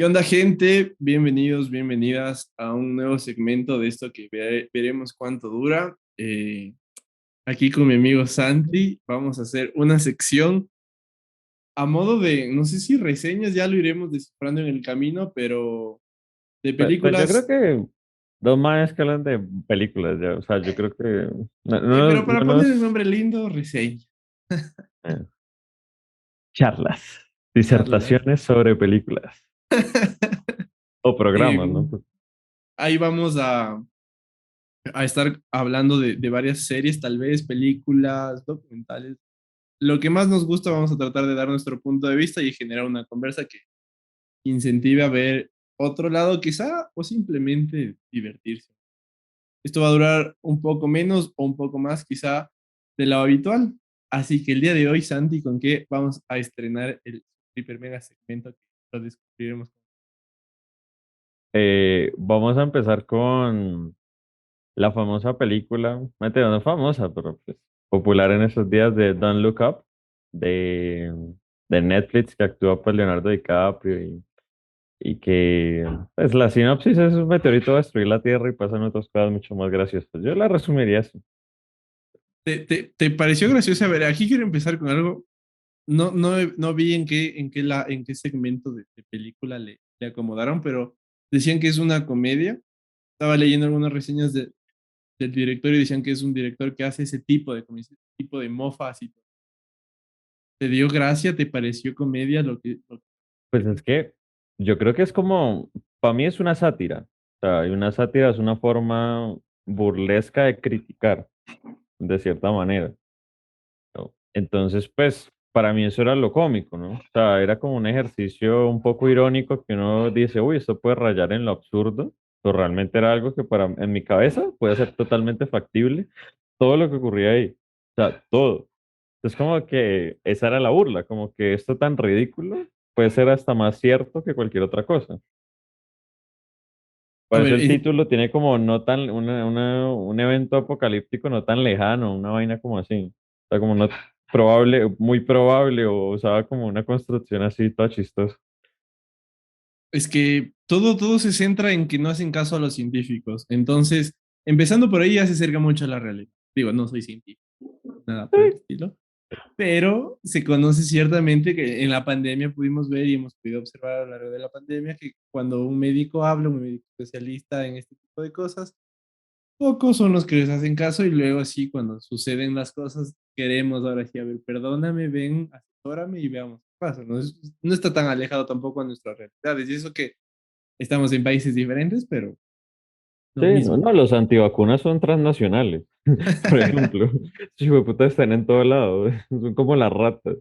¿Qué onda, gente? Bienvenidos, bienvenidas a un nuevo segmento de esto que veremos cuánto dura. Aquí con mi amigo Santi vamos a hacer una sección a modo de, no sé si reseñas, ya lo iremos descifrando en el camino, pero de Pues yo creo películas. que dos manes que hablan de películas ya, o sea, yo creo que Pero no para poner el nos nombre lindo, reseña, eh, charlas, charlas. disertaciones sobre películas o Eh, programas, ¿no? Ahí vamos a estar hablando de varias series, tal vez, películas, documentales. Lo que más nos gusta, vamos a tratar de dar nuestro punto de vista y generar una conversa que incentive a ver otro lado quizá o simplemente divertirse. Esto va a durar un poco menos o un poco más quizá de lo habitual. Así que el día de hoy, Santi, ¿con qué vamos a estrenar el hiper mega segmento que lo descubriremos? Vamos a empezar con la famosa película, no es famosa, pero pues, popular en esos días de Don't Look Up, de, de Netflix, que actúa pues Leonardo DiCaprio y que pues la sinopsis es un meteorito va a destruir la Tierra y pasan otras cosas mucho más graciosas. Yo la resumiría así. ¿Te pareció gracioso? A ver, aquí quiero empezar con algo. No vi en qué segmento de película le acomodaron, pero decían que es una comedia. Estaba leyendo algunas reseñas del director y decían que es un director que hace ese tipo de comedia, ese tipo de mofas y todo. ¿Te dio gracia? ¿Te pareció comedia Pues es que yo creo que es como, para mí es una sátira. O sea, y una sátira es una forma burlesca de criticar, de cierta manera, ¿no? Entonces, pues, para mí eso era lo cómico, ¿no? O sea, era como un ejercicio un poco irónico que uno dice, uy, esto puede rayar en lo absurdo, pero realmente era algo que en mi cabeza puede ser totalmente factible, todo lo que ocurría ahí. O sea, todo. Es como que esa era la burla, como que esto tan ridículo puede ser hasta más cierto que cualquier otra cosa. A Por eso ver, el título tiene como no tan, un evento apocalíptico no tan lejano, una vaina como así. O sea, como no probable, muy probable, o usaba como una construcción así toda chistosa. es que todo se centra en que no hacen caso a los científicos. Entonces, empezando por ahí ya se acerca mucho a la realidad. Digo, no soy científico, nada por el estilo, pero se conoce ciertamente que en la pandemia pudimos ver y hemos podido observar a lo largo de la pandemia que cuando un médico habla, un médico especialista en este tipo de cosas, pocos son los que les hacen caso y luego así cuando suceden las cosas queremos ahora sí, a ver, perdóname, ven, asesórame y veamos qué pasa. No está tan alejado tampoco a nuestras realidades y eso que estamos en países diferentes, pero lo Sí, no, mismo. no, los antivacunas son transnacionales, por ejemplo. Esos hijueputas están en todo lado, son como las ratas,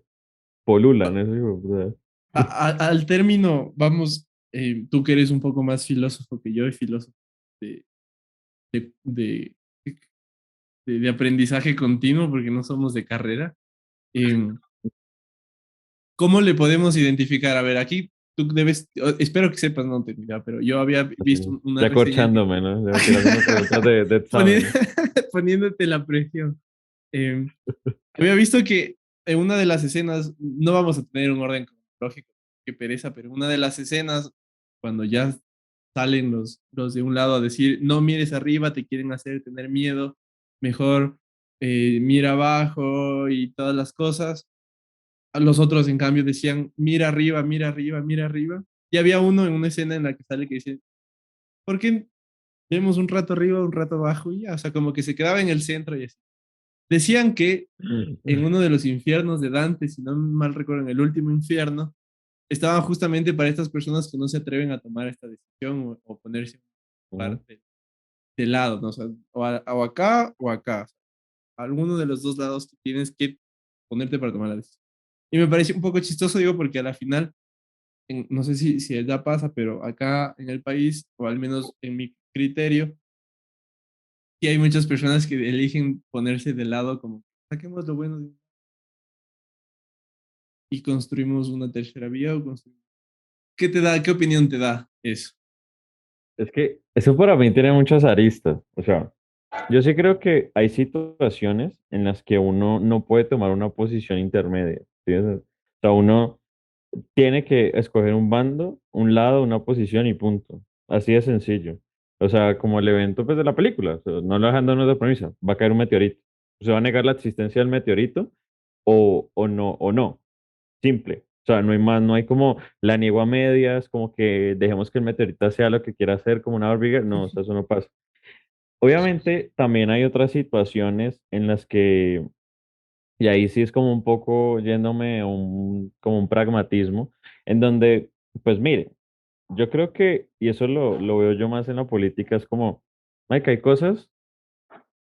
polulan, esos hijueputas. Al término, vamos, tú que eres un poco más filósofo que yo y filósofo de, de, de, de aprendizaje continuo, porque no somos de carrera. Eh, ¿Cómo le podemos identificar? A ver, aquí tú debes, espero que sepas, no te mira, pero yo había visto Así, una ya reseña que corchándome, ¿no? Ya tirándome preguntas de poni- examen. poniéndote la presión. Eh, Había visto que en una de las escenas, no vamos a tener un orden cronológico, qué pereza, pero una de las escenas, cuando ya salen los de un lado a decir, no mires arriba, te quieren hacer tener miedo, mejor mira abajo y todas las cosas. A los otros, en cambio, decían, mira arriba, mira arriba, mira arriba. Y había uno en una escena en la que sale que dice, ¿por qué vemos un rato arriba, un rato abajo? Y ya, o sea, como que se quedaba en el centro y así. Decían que en uno de los infiernos de Dante, si no mal recuerdo, en el último infierno, estaban justamente para estas personas que no se atreven a tomar esta decisión o ponerse en parte de lado, ¿no? O sea, o acá o acá. Alguno de los dos lados que tienes que ponerte para tomar la decisión. Y me parece un poco chistoso, digo, porque a la final, no sé si ya pasa, pero acá en el país, o al menos en mi criterio, sí hay muchas personas que eligen ponerse de lado como, saquemos lo bueno y construimos una tercera vía o construimos... ¿Qué te da? ¿Qué opinión te da eso? Es que eso para mí tiene muchas aristas. O sea, yo sí creo que hay situaciones en las que uno no puede tomar una posición intermedia. ¿Sí? O sea, uno tiene que escoger un bando, un lado, una posición y punto. Así de sencillo. O sea, como el evento pues, de la película, o sea, no lo dejando de premisa, va a caer un meteorito. ¿Se va a negar la existencia del meteorito o no? Simple. O sea, no hay más, no hay como la niego a medias, como que dejemos que el meteorito sea lo que quiera hacer como una Barbie girl. No, o sea, eso no pasa. Obviamente, también hay otras situaciones en las que, y ahí sí es como un poco yéndome a como un pragmatismo, en donde, pues mire, yo creo que, y eso lo veo yo más en la política, es como, Mike, hay cosas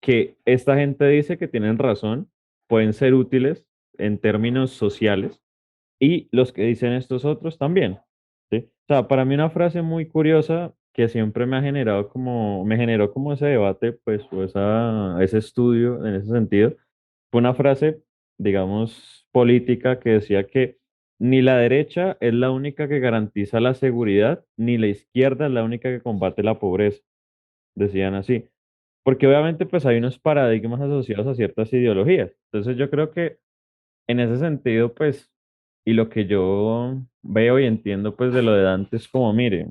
que esta gente dice que tienen razón, pueden ser útiles en términos sociales, y los que dicen estos otros también, ¿sí? O sea, para mí una frase muy curiosa que siempre me ha generado como, me generó como ese debate, pues, o ese estudio en ese sentido, fue una frase, digamos, política que decía que ni la derecha es la única que garantiza la seguridad, ni la izquierda es la única que combate la pobreza, decían así. Porque obviamente pues hay unos paradigmas asociados a ciertas ideologías. Entonces yo creo que en ese sentido pues, y lo que yo veo y entiendo pues de lo de Dante es como, mire,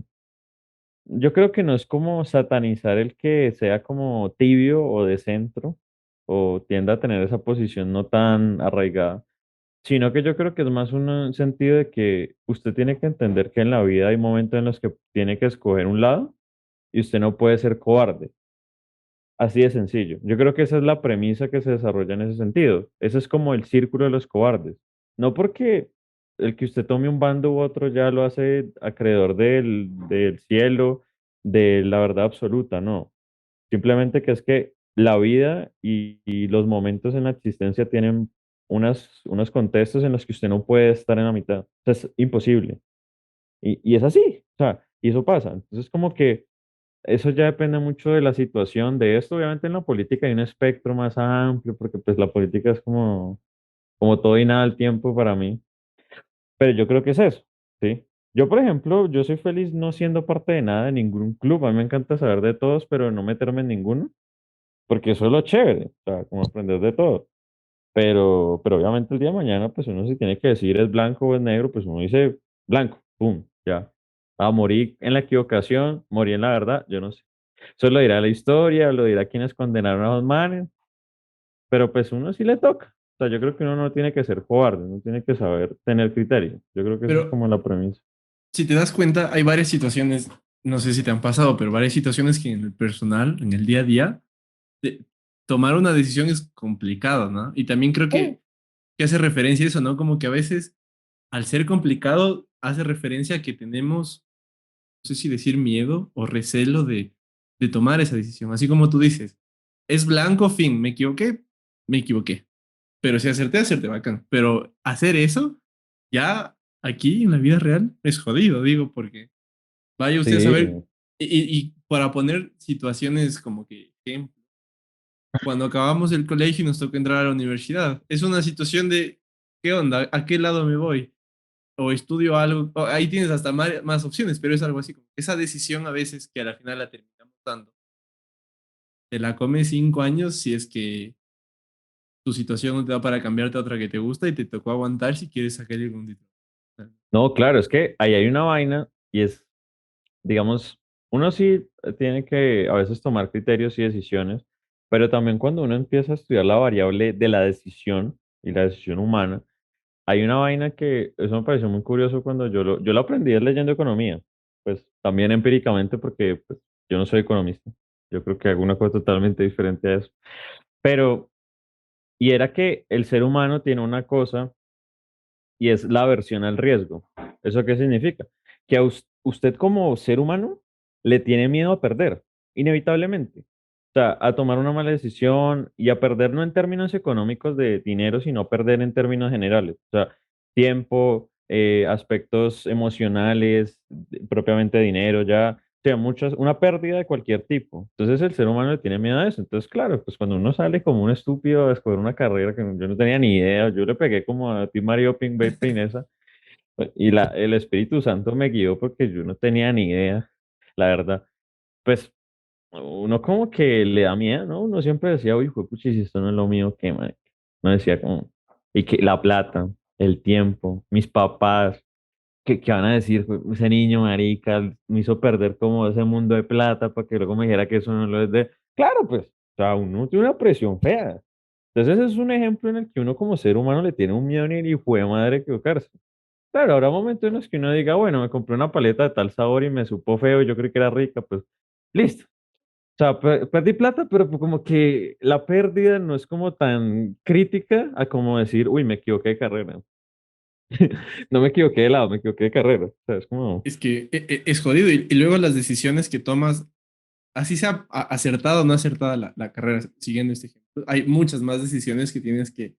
yo creo que no es como satanizar el que sea como tibio o de centro o tienda a tener esa posición no tan arraigada, sino que yo creo que es más un sentido de que usted tiene que entender que en la vida hay momentos en los que tiene que escoger un lado y usted no puede ser cobarde. Así de sencillo. Yo creo que esa es la premisa que se desarrolla en ese sentido. Ese es como el círculo de los cobardes. No porque el que usted tome un bando u otro ya lo hace acreedor del cielo, de la verdad absoluta, no. Simplemente que es que la vida y los momentos en la existencia tienen unos contextos en los que usted no puede estar en la mitad. O sea, es imposible. Y es así. O sea, y eso pasa. Entonces, como que eso ya depende mucho de la situación de esto. Obviamente en la política hay un espectro más amplio, porque pues la política es como todo y nada al tiempo para mí. Pero yo creo que es eso, ¿sí? Yo, por ejemplo, yo soy feliz no siendo parte de nada, de ningún club. A mí me encanta saber de todos, pero no meterme en ninguno, porque eso es lo chévere, o sea, como aprender de todo. Pero obviamente el día de mañana, pues uno si tiene que decir es blanco o es negro, pues uno dice blanco, pum, ya. A morir en la equivocación, morir en la verdad, yo no sé. Eso lo dirá la historia, lo dirá quienes condenaron a los manes, pero pues uno sí le toca. O sea, yo creo que uno no tiene que ser cobarde, uno tiene que saber tener criterio. Yo creo que eso es Pero como la premisa. si te das cuenta, hay varias situaciones, no sé si te han pasado, pero varias situaciones que en el personal, en el día a día, de- tomar una decisión es complicado, ¿no? Y también creo Sí. que hace referencia a eso, ¿no? Como que a veces, al ser complicado, hace referencia a que tenemos, no sé si decir miedo o recelo de tomar esa decisión. Así como tú dices, es blanco, fin, me equivoqué. Pero si acerté, acerté bacán. Pero hacer eso, ya aquí en la vida real, es jodido, digo, porque vaya usted a saber, Sí, y para poner situaciones como que ejemplo, cuando acabamos el colegio y nos toca entrar a la universidad, es una situación de, ¿qué onda? ¿A qué lado me voy? O estudio algo, ahí tienes hasta más opciones, pero es algo así como esa decisión a veces que a la final la terminamos dando. Te la comes 5 años si es que tu situación no te da para cambiarte a otra que te gusta y te tocó aguantar si quieres sacar algún título. no, claro, es que ahí hay una vaina y es, digamos, uno sí tiene que a veces tomar criterios y decisiones, pero también cuando uno empieza a estudiar la variable de la decisión y la decisión humana, hay una vaina que eso me pareció muy curioso cuando yo lo aprendí es leyendo economía, pues también empíricamente porque pues, yo no soy economista, yo creo que hago una cosa totalmente diferente a eso, pero, y era que el ser humano tiene una cosa y es la aversión al riesgo. ¿Eso qué significa? Que a usted como ser humano le tiene miedo a perder, inevitablemente. O sea, a tomar una mala decisión y a perder no en términos económicos de dinero, sino a perder en términos generales. O sea, tiempo, aspectos emocionales, propiamente dinero, ya, o sea, muchas, una pérdida de cualquier tipo. Entonces el ser humano le tiene miedo a eso. Entonces, claro, pues cuando uno sale como un estúpido a escoger una carrera que yo no tenía ni idea, yo le pegué como a ti, Mario Pink en esa, y el Espíritu Santo me guió porque yo no tenía ni idea, la verdad. Pues uno como que le da miedo, ¿no? Uno siempre decía, uy, puchi, si esto no es lo mío, ¿qué, man? No decía como, y que la plata, el tiempo, mis papás. ¿qué van a decir? Ese niño marica me hizo perder como ese mundo de plata para que luego me dijera que eso no lo es de... Claro, pues, o sea, uno tiene una presión fea. Entonces, ese es un ejemplo en el que uno como ser humano le tiene un miedo ni el hijo de madre equivocarse. Claro, habrá momentos en los que uno diga, bueno, me compré una paleta de tal sabor y me supo feo, yo creí que era rica, pues listo. O sea, perdí plata, pero pues como que la pérdida no es como tan crítica a como decir, uy, me equivoqué de carrera. No me equivoqué de lado, me equivoqué de carrera. O sea, es como, Es que es jodido. Y luego las decisiones que tomas, así sea acertada o no acertada la carrera, siguiendo este ejemplo, hay muchas más decisiones que tienes que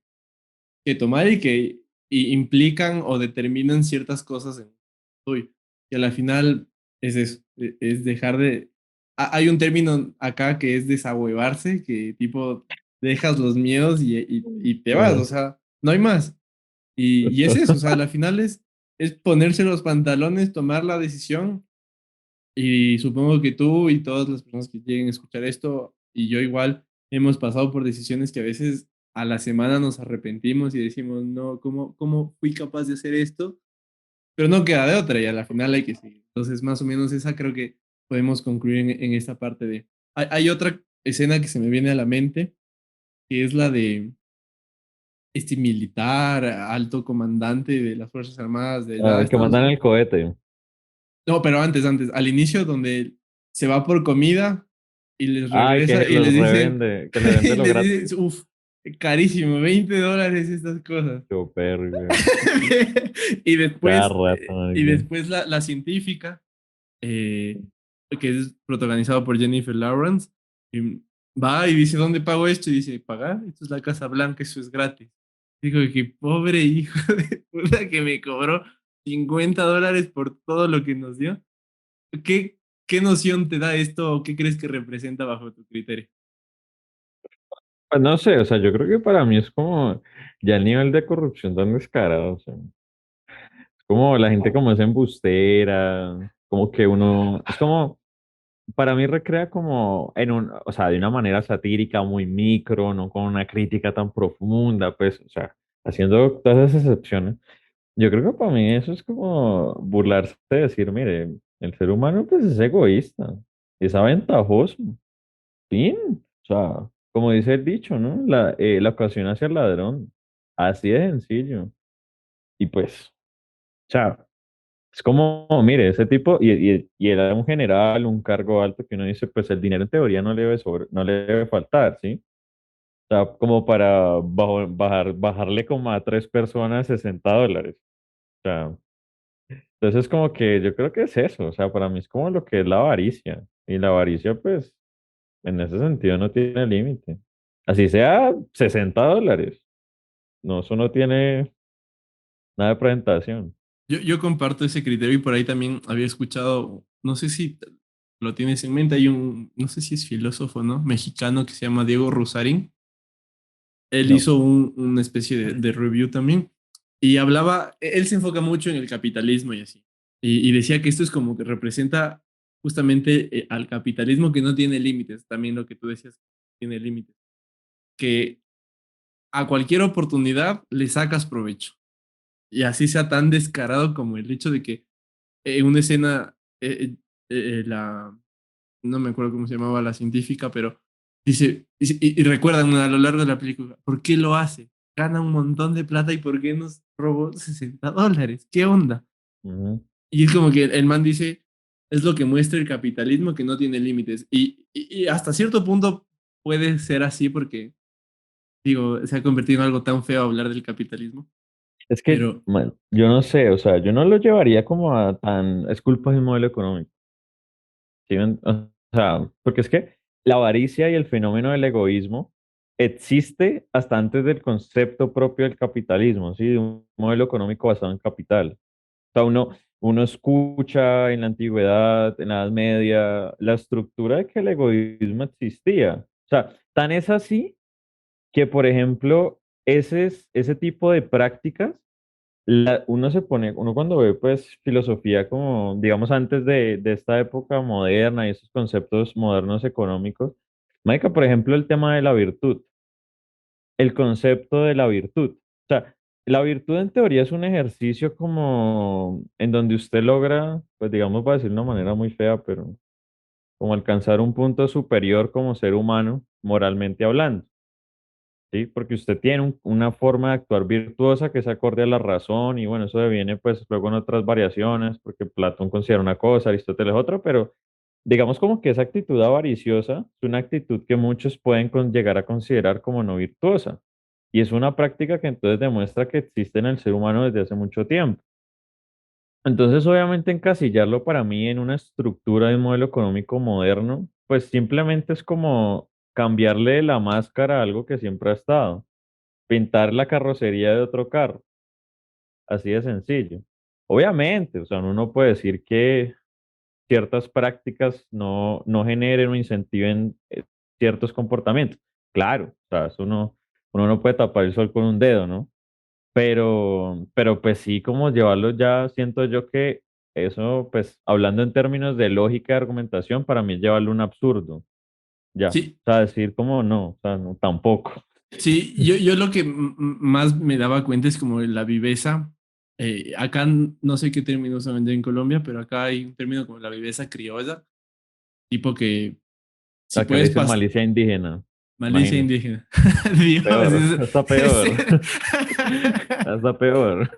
tomar y que implican o determinan ciertas cosas en tuyo. Y a la final es eso, es dejar de... Hay un término acá que es desahuevarse, que tipo dejas los miedos y te vas, o ah, sea, no hay más. Y es eso, o sea, a la final es ponerse los pantalones, tomar la decisión y supongo que tú y todas las personas que lleguen a escuchar esto, y yo igual, hemos pasado por decisiones que a veces a la semana nos arrepentimos y decimos, no, ¿cómo fui capaz de hacer esto? Pero no queda de otra y a la final hay que seguir. Entonces, más o menos esa creo que podemos concluir en esta parte de... Hay otra escena que se me viene a la mente, que es la de este militar, alto comandante de las Fuerzas Armadas de allá de que Estados mandan Unidos. el cohete. No, pero antes, al inicio, donde se va por comida y les Ay, regresa que y los les dicen, revende, que le vende y lo les gratis. dicen, uff, carísimo, $20 estas cosas. Yo, perro, Y cada después, rato, y marica. después la científica, eh, que es protagonizado por Jennifer Lawrence, y va y dice, ¿dónde pago esto? Y dice, ¿pagar? Esto es la Casa Blanca, eso es gratis. Digo, que pobre hijo de puta que me cobró $50 por todo lo que nos dio. ¿Qué, qué noción te da esto o qué crees que representa bajo tu criterio? Pues no sé, o sea, yo creo que para mí es como ya el nivel de corrupción tan descarado, o sea, es como la gente como es embustera, como que uno, es como, para mí recrea como en un, o sea, de una manera satírica muy micro, no con una crítica tan profunda, pues, o sea, haciendo todas esas excepciones. Yo creo que para mí eso es como burlarse de decir, mire, el ser humano pues es egoísta, es aventajoso, fin, o sea, como dice el dicho, ¿no? La ocasión hacia el ladrón, así de sencillo. Y pues, o sea, es como, mire, ese tipo, y era un general, un cargo alto que uno dice, pues el dinero en teoría no le debe no le debe faltar, ¿sí? O sea, como para bajarle como a tres personas $60. O sea, entonces como que yo creo que es eso, o sea, para mí es como lo que es la avaricia. Y la avaricia, pues, en ese sentido no tiene límite. Así sea $60. No, eso no tiene nada de presentación. Yo comparto ese criterio y por ahí también había escuchado, no sé si lo tienes en mente, hay un, no sé si es filósofo, ¿no? Mexicano que se llama Diego Rusarín. Él No. hizo una especie de review también y hablaba, él se enfoca mucho en el capitalismo y así. Y decía que esto es como que representa justamente al capitalismo que no tiene límites, también lo que tú decías, tiene límites, que a cualquier oportunidad le sacas provecho. Y así sea tan descarado como el hecho de que en una escena, no me acuerdo cómo se llamaba la científica, pero y recuerdan a lo largo de la película, ¿por qué lo hace? Gana un montón de plata y ¿por qué nos robó $60? ¿Qué onda? Ujú. Y es como que el man dice, es lo que muestra el capitalismo que no tiene límites. Y hasta cierto punto puede ser así porque, digo, se ha convertido en algo tan feo hablar del capitalismo, Es que, pero man, yo no sé, o sea, yo no lo llevaría como a tan, es culpa del modelo económico. ¿Sí O sea, porque es que la avaricia y el fenómeno del egoísmo existe hasta antes del concepto propio del capitalismo, ¿sí? De un modelo económico basado en capital. O sea, uno escucha en la antigüedad, en la Edad Media, la estructura de que el egoísmo existía. O sea, tan es así que, por ejemplo, ese tipo de prácticas, uno se pone, uno cuando ve pues filosofía como, digamos, antes de esta época moderna y esos conceptos modernos económicos, marica, por ejemplo, el tema de la virtud, el concepto de la virtud. O sea, la virtud en teoría es un ejercicio como en donde usted logra, pues digamos, para decir de una manera muy fea, pero como alcanzar un punto superior como ser humano, moralmente hablando, ¿sí? Porque usted tiene una forma de actuar virtuosa que es acorde a la razón y bueno, eso deviene pues luego en otras variaciones, porque Platón considera una cosa, Aristóteles otra, pero digamos como que esa actitud avariciosa es una actitud que muchos pueden llegar a considerar como no virtuosa. Y es una práctica que entonces demuestra que existe en el ser humano desde hace mucho tiempo. Entonces, obviamente, encasillarlo para mí en una estructura de un modelo económico moderno, pues simplemente es como cambiarle la máscara a algo que siempre ha estado, pintar la carrocería de otro carro, así de sencillo. Obviamente, o sea, uno no puede decir que ciertas prácticas no generen o incentiven ciertos comportamientos. Claro, o sea, eso uno no puede tapar el sol con un dedo, ¿no? Pero pues sí, como llevarlo ya, siento yo que eso, pues hablando en términos de lógica de argumentación, para mí es llevarlo a un absurdo, ya. Sí, O sea, decir como no, o sea, no, tampoco. sí, yo lo que más me daba cuenta es como la viveza. Acá no sé qué término se vende en Colombia, pero acá hay un término como la viveza criolla, tipo que si Acá le puedes dicen pasar, malicia indígena, malicia imagínese. indígena. Dios, Peor, está peor, ese- está peor.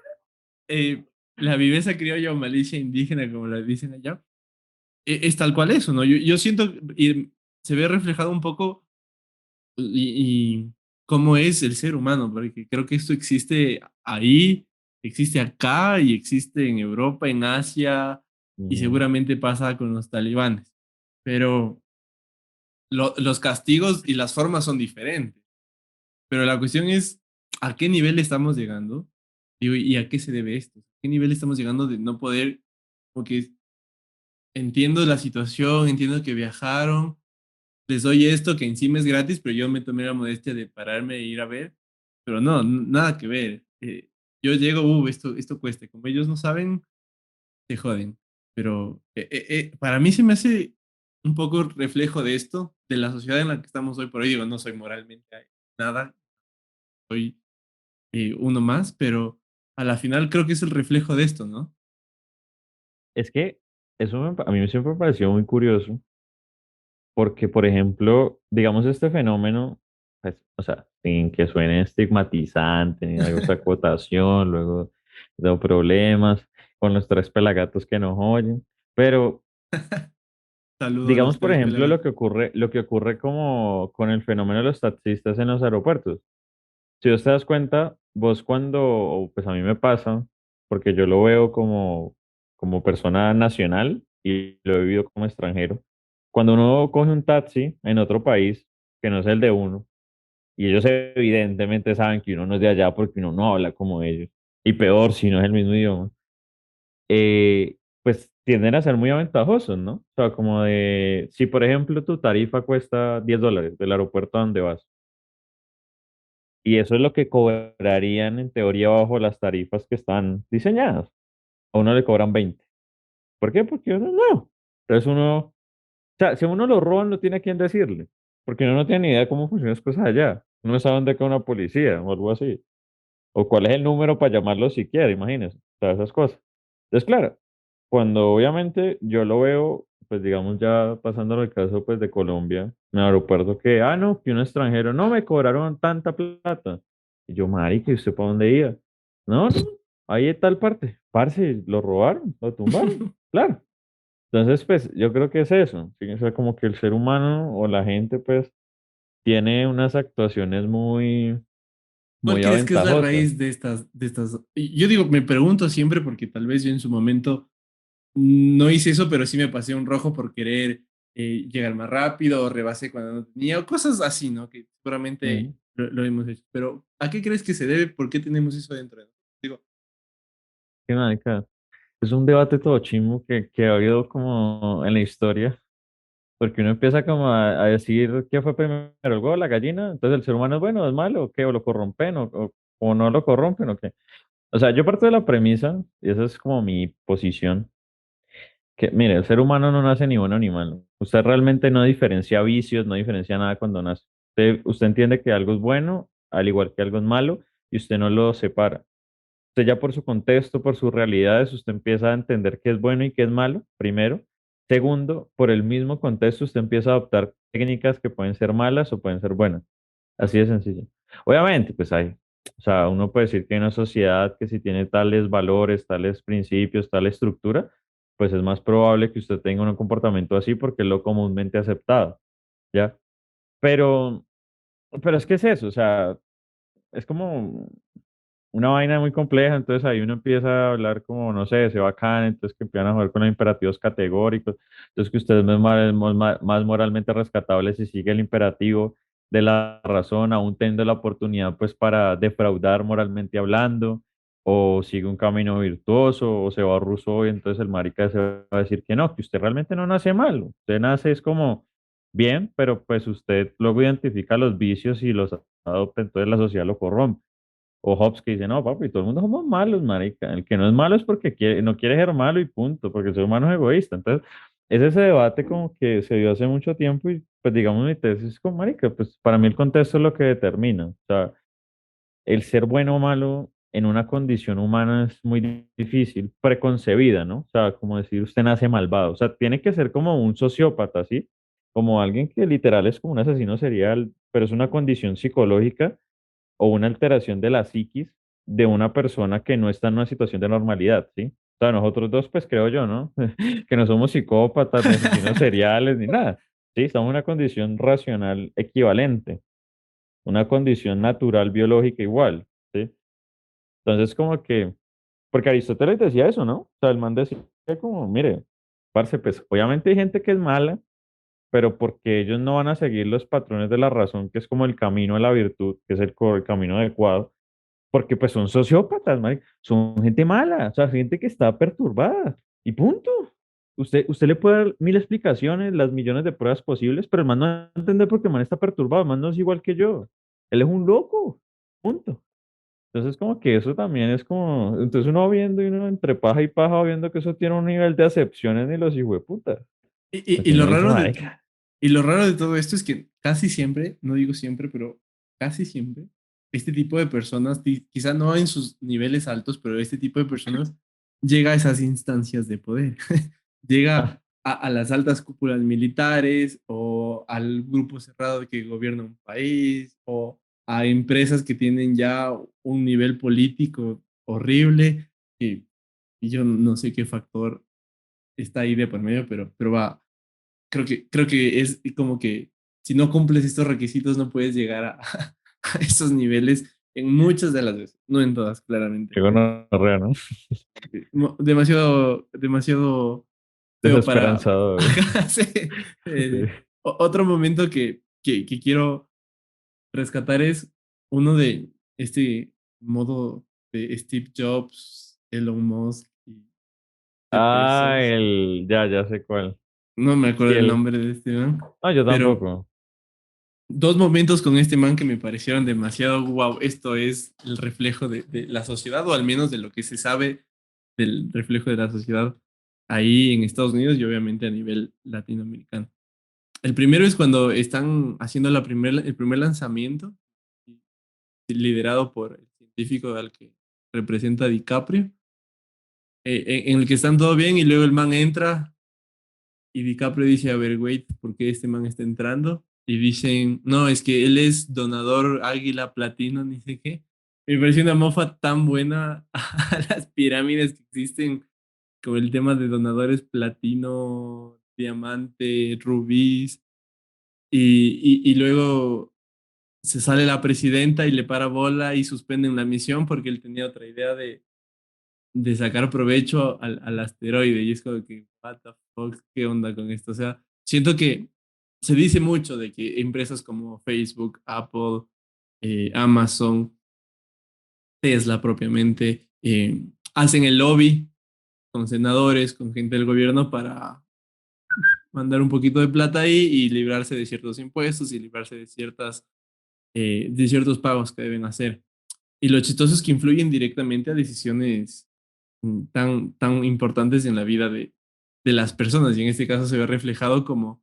la viveza criolla o malicia indígena, como la dicen allá, es tal cual eso, ¿no? Yo siento y se ve reflejado un poco y cómo es el ser humano, porque creo que esto existe ahí, existe acá y existe en Europa, en Asia y Ujú. seguramente pasa con los talibanes. Pero los castigos y las formas son diferentes. Pero la cuestión es, ¿a qué nivel estamos llegando? Digo, ¿y a qué se debe esto? ¿A qué nivel estamos llegando de no poder, porque entiendo la situación, entiendo que viajaron, les doy esto que encima es gratis, pero yo me tomé la modestia de pararme e ir a ver, pero no, nada que ver. Yo llego, esto cuesta, como ellos no saben, se joden. Pero para mí se me hace un poco reflejo de esto, de la sociedad en la que estamos hoy por hoy. Digo, no soy moralmente nada, soy uno más, pero a la final creo que es el reflejo de esto, ¿no? Es que eso a mí siempre me pareció muy curioso, porque, por ejemplo, digamos este fenómeno, pues, o sea, sin que suene estigmatizante, ni algo de acotación, luego de problemas con los tres pelagatos que nos oyen, pero Saludo a los digamos, por tres ejemplo, pelagatos. lo que ocurre como con el fenómeno de los taxistas en los aeropuertos. Si vos te das cuenta, vos cuando, o pues a mí me pasa, porque yo lo veo como persona nacional y lo he vivido como extranjero, cuando uno coge un taxi en otro país que no es el de uno, y ellos evidentemente saben que uno no es de allá porque uno no habla como ellos, y peor si no es el mismo idioma, pues tienden a ser muy aventajosos, ¿no? O sea, como de, si por ejemplo tu tarifa cuesta $10 del aeropuerto a donde vas, y eso es lo que cobrarían en teoría bajo las tarifas que están diseñadas. A uno le cobran 20. ¿Por qué? Porque uno no. Entonces uno, o sea, si a uno lo roban, no tiene a quién decirle. Porque uno no tiene ni idea de cómo funcionan las cosas allá. Uno no sabe dónde queda una policía o algo así. O cuál es el número para llamarlo si quiere, imagínese. O sea, esas cosas. Entonces, claro, cuando obviamente yo lo veo, pues digamos ya pasando el caso pues de Colombia, en el aeropuerto que, no, que un extranjero, no me cobraron tanta plata. Y yo, marica, ¿y usted para dónde iba? No, no, ahí está tal parte. Parce, lo robaron, lo tumbaron, claro. Entonces, pues yo creo que es eso, ¿sí? O sea, como que el ser humano o la gente pues tiene unas actuaciones ¿Cuál muy crees que es la aventajosas. raíz de estas? Y yo digo, me pregunto siempre porque tal vez yo en su momento no hice eso, pero sí me pasé un rojo por querer llegar más rápido o rebasé cuando no tenía, o cosas así, ¿no? Que seguramente Mm, lo hemos hecho. Pero ¿a qué crees que se debe? ¿Por qué tenemos eso dentro de nosotros? Digo, qué marica. Es un debate todo chimbo que ha habido como en la historia, porque uno empieza como a decir qué fue primero, el huevo o la gallina, entonces el ser humano es bueno o es malo, o qué, o lo corrompen, o no lo corrompen, o qué. O sea, yo parto de la premisa, y esa es como mi posición, que mire, el ser humano no nace ni bueno ni malo. Usted realmente no diferencia vicios, no diferencia nada cuando nace. Usted entiende que algo es bueno, al igual que algo es malo, y usted no lo separa. Usted ya por su contexto, por sus realidades, usted empieza a entender qué es bueno y qué es malo, primero. Segundo, por el mismo contexto, usted empieza a adoptar técnicas que pueden ser malas o pueden ser buenas. Así de sencillo. Obviamente, pues hay, o sea, uno puede decir que hay una sociedad que si tiene tales valores, tales principios, tal estructura, pues es más probable que usted tenga un comportamiento así porque es lo comúnmente aceptado, ¿ya? Pero, pero es que es eso, o sea, es como una vaina muy compleja, entonces ahí uno empieza a hablar como, no sé, se bacán, entonces que empiezan a jugar con los imperativos categóricos, entonces que usted es más moralmente rescatable si sigue el imperativo de la razón, aún teniendo la oportunidad pues para defraudar moralmente hablando, o sigue un camino virtuoso, o se va a Rousseau y entonces el marica se va a decir que no, que usted realmente no nace mal, usted nace es como bien, pero pues usted luego identifica los vicios y los adopta, entonces la sociedad lo corrompe. O Hobbes que dice, no, papi, todo el mundo somos malos, marica. El que no es malo es porque no quiere ser malo y punto, porque el ser humano es egoísta. Entonces, es ese debate como que se dio hace mucho tiempo y pues digamos mi tesis es como, marica, pues para mí el contexto es lo que determina. O sea, el ser bueno o malo en una condición humana es muy difícil, preconcebida, ¿no? O sea, como decir usted nace malvado. O sea, tiene que ser como un sociópata, ¿sí? Como alguien que literal es como un asesino serial, pero es una condición psicológica o una alteración de la psiquis de una persona que no está en una situación de normalidad, ¿sí? O sea, nosotros dos, pues creo yo, ¿no? Que no somos psicópatas, ni asesinos seriales, ni nada. Sí, estamos en una condición racional equivalente, una condición natural biológica igual, ¿sí? Entonces, como que, porque Aristóteles decía eso, ¿no? O sea, el man decía como, mire, parce, pues obviamente hay gente que es mala, pero porque ellos no van a seguir los patrones de la razón, que es como el camino de la virtud, que es el camino adecuado, porque pues son sociópatas, marica. Son gente mala, o sea, gente que está perturbada y punto. Usted le puede dar mil explicaciones, las millones de pruebas posibles, pero el man no va a entender porque el man está perturbado, el man no es igual que yo. Él es un loco, punto. Entonces como que eso también es como, entonces uno viendo y uno entre paja y paja va viendo que eso tiene un nivel de acepciones ni los hijueputas. Y Que lo uno dice, raro marica, y lo raro de todo esto es que casi siempre, no digo siempre, pero casi siempre, este tipo de personas, quizá no en sus niveles altos, pero este tipo de personas llega a esas instancias de poder. Llega a las altas cúpulas militares o al grupo cerrado que gobierna un país o a empresas que tienen ya un nivel político horrible y yo no sé qué factor está ahí de por medio, pero va, creo que es como que si no cumples estos requisitos no puedes llegar a esos niveles en muchas de las veces, no en todas, claramente. qué gonorrea, ¿no? Demasiado, demasiado feo para... Desesperanzador. Sí. Sí. Otro momento que quiero rescatar es uno de este modo de Steve Jobs, Elon Musk y Jeff Ah, Bezos. ya sé cuál. No me Sí, acuerdo el nombre de este man, no, yo pero tampoco. dos momentos con este man que me parecieron demasiado wow. Esto es el reflejo de la sociedad, o al menos de lo que se sabe del reflejo de la sociedad ahí en Estados Unidos y obviamente a nivel latinoamericano. El primero es cuando están haciendo el primer lanzamiento, liderado por el científico al que representa DiCaprio, en el que están todo bien y luego el man entra. Y DiCaprio dice, a ver, wait, ¿por qué este man está entrando? Y dicen, no, es que él es donador águila platino, ni sé qué. Me pareció una mofa tan buena a las pirámides que existen, como el tema de donadores platino, diamante, rubíes. Y luego se sale la presidenta y le para bola y suspenden la misión porque él tenía otra idea de sacar provecho al asteroide. Y es como que, what the fuck, ¿qué onda con esto? O sea, siento que se dice mucho de que empresas como Facebook, Apple, Amazon, Tesla propiamente, hacen el lobby con senadores, con gente del gobierno para mandar un poquito de plata ahí y librarse de ciertos impuestos y librarse de ciertos pagos que deben hacer. Y lo chistoso es que influyen directamente a decisiones tan importantes en la vida de las personas. Y en este caso se ve reflejado como,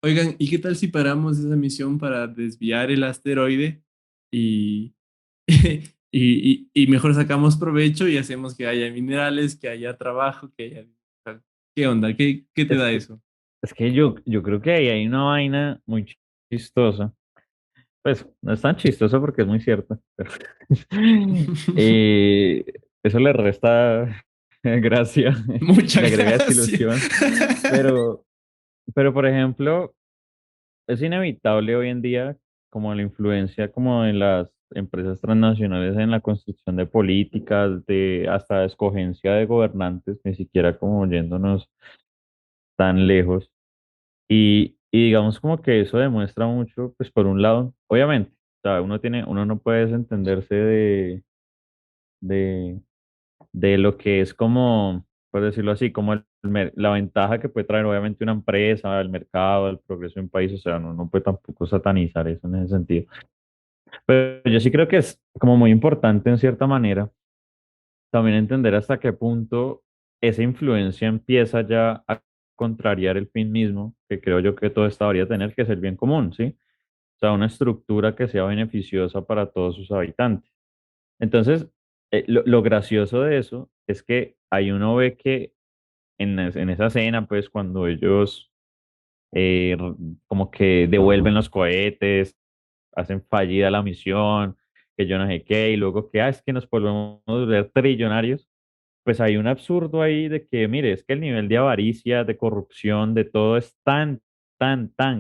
oigan, ¿y qué tal si paramos esa misión para desviar el asteroide y, y mejor sacamos provecho y hacemos que haya minerales, que haya trabajo, que haya... ¿Qué onda? ¿Qué te Es da que, eso? es que yo creo que ahí hay una vaina muy chistosa. Pues no es tan chistoso porque es muy cierto. Pero eh, eso le resta gracia, le Muchas agrega gracias. desilusión. Pero, pero, por ejemplo, es inevitable hoy en día como la influencia como en las empresas transnacionales en la construcción de políticas, de hasta escogencia de gobernantes, ni siquiera como yéndonos tan lejos. Y digamos como que eso demuestra mucho, pues por un lado, obviamente, o sea, uno no puede desentenderse de, de lo que es como, por decirlo así, como la ventaja que puede traer obviamente una empresa, el mercado, el progreso de un país, o sea, no puede tampoco satanizar eso en ese sentido. Pero yo sí creo que es como muy importante en cierta manera también entender hasta qué punto esa influencia empieza ya a contrariar el fin mismo, que creo yo que todo Estado debería tener, que es el bien común, ¿sí? O sea, una estructura que sea beneficiosa para todos sus habitantes. Entonces, lo gracioso de eso es que ahí uno ve que en esa escena, pues cuando ellos como que devuelven los cohetes, hacen fallida la misión, que yo no sé qué, y luego que es que nos volvemos a volver trillonarios, pues hay un absurdo ahí de que, mire, es que el nivel de avaricia, de corrupción, de todo es tan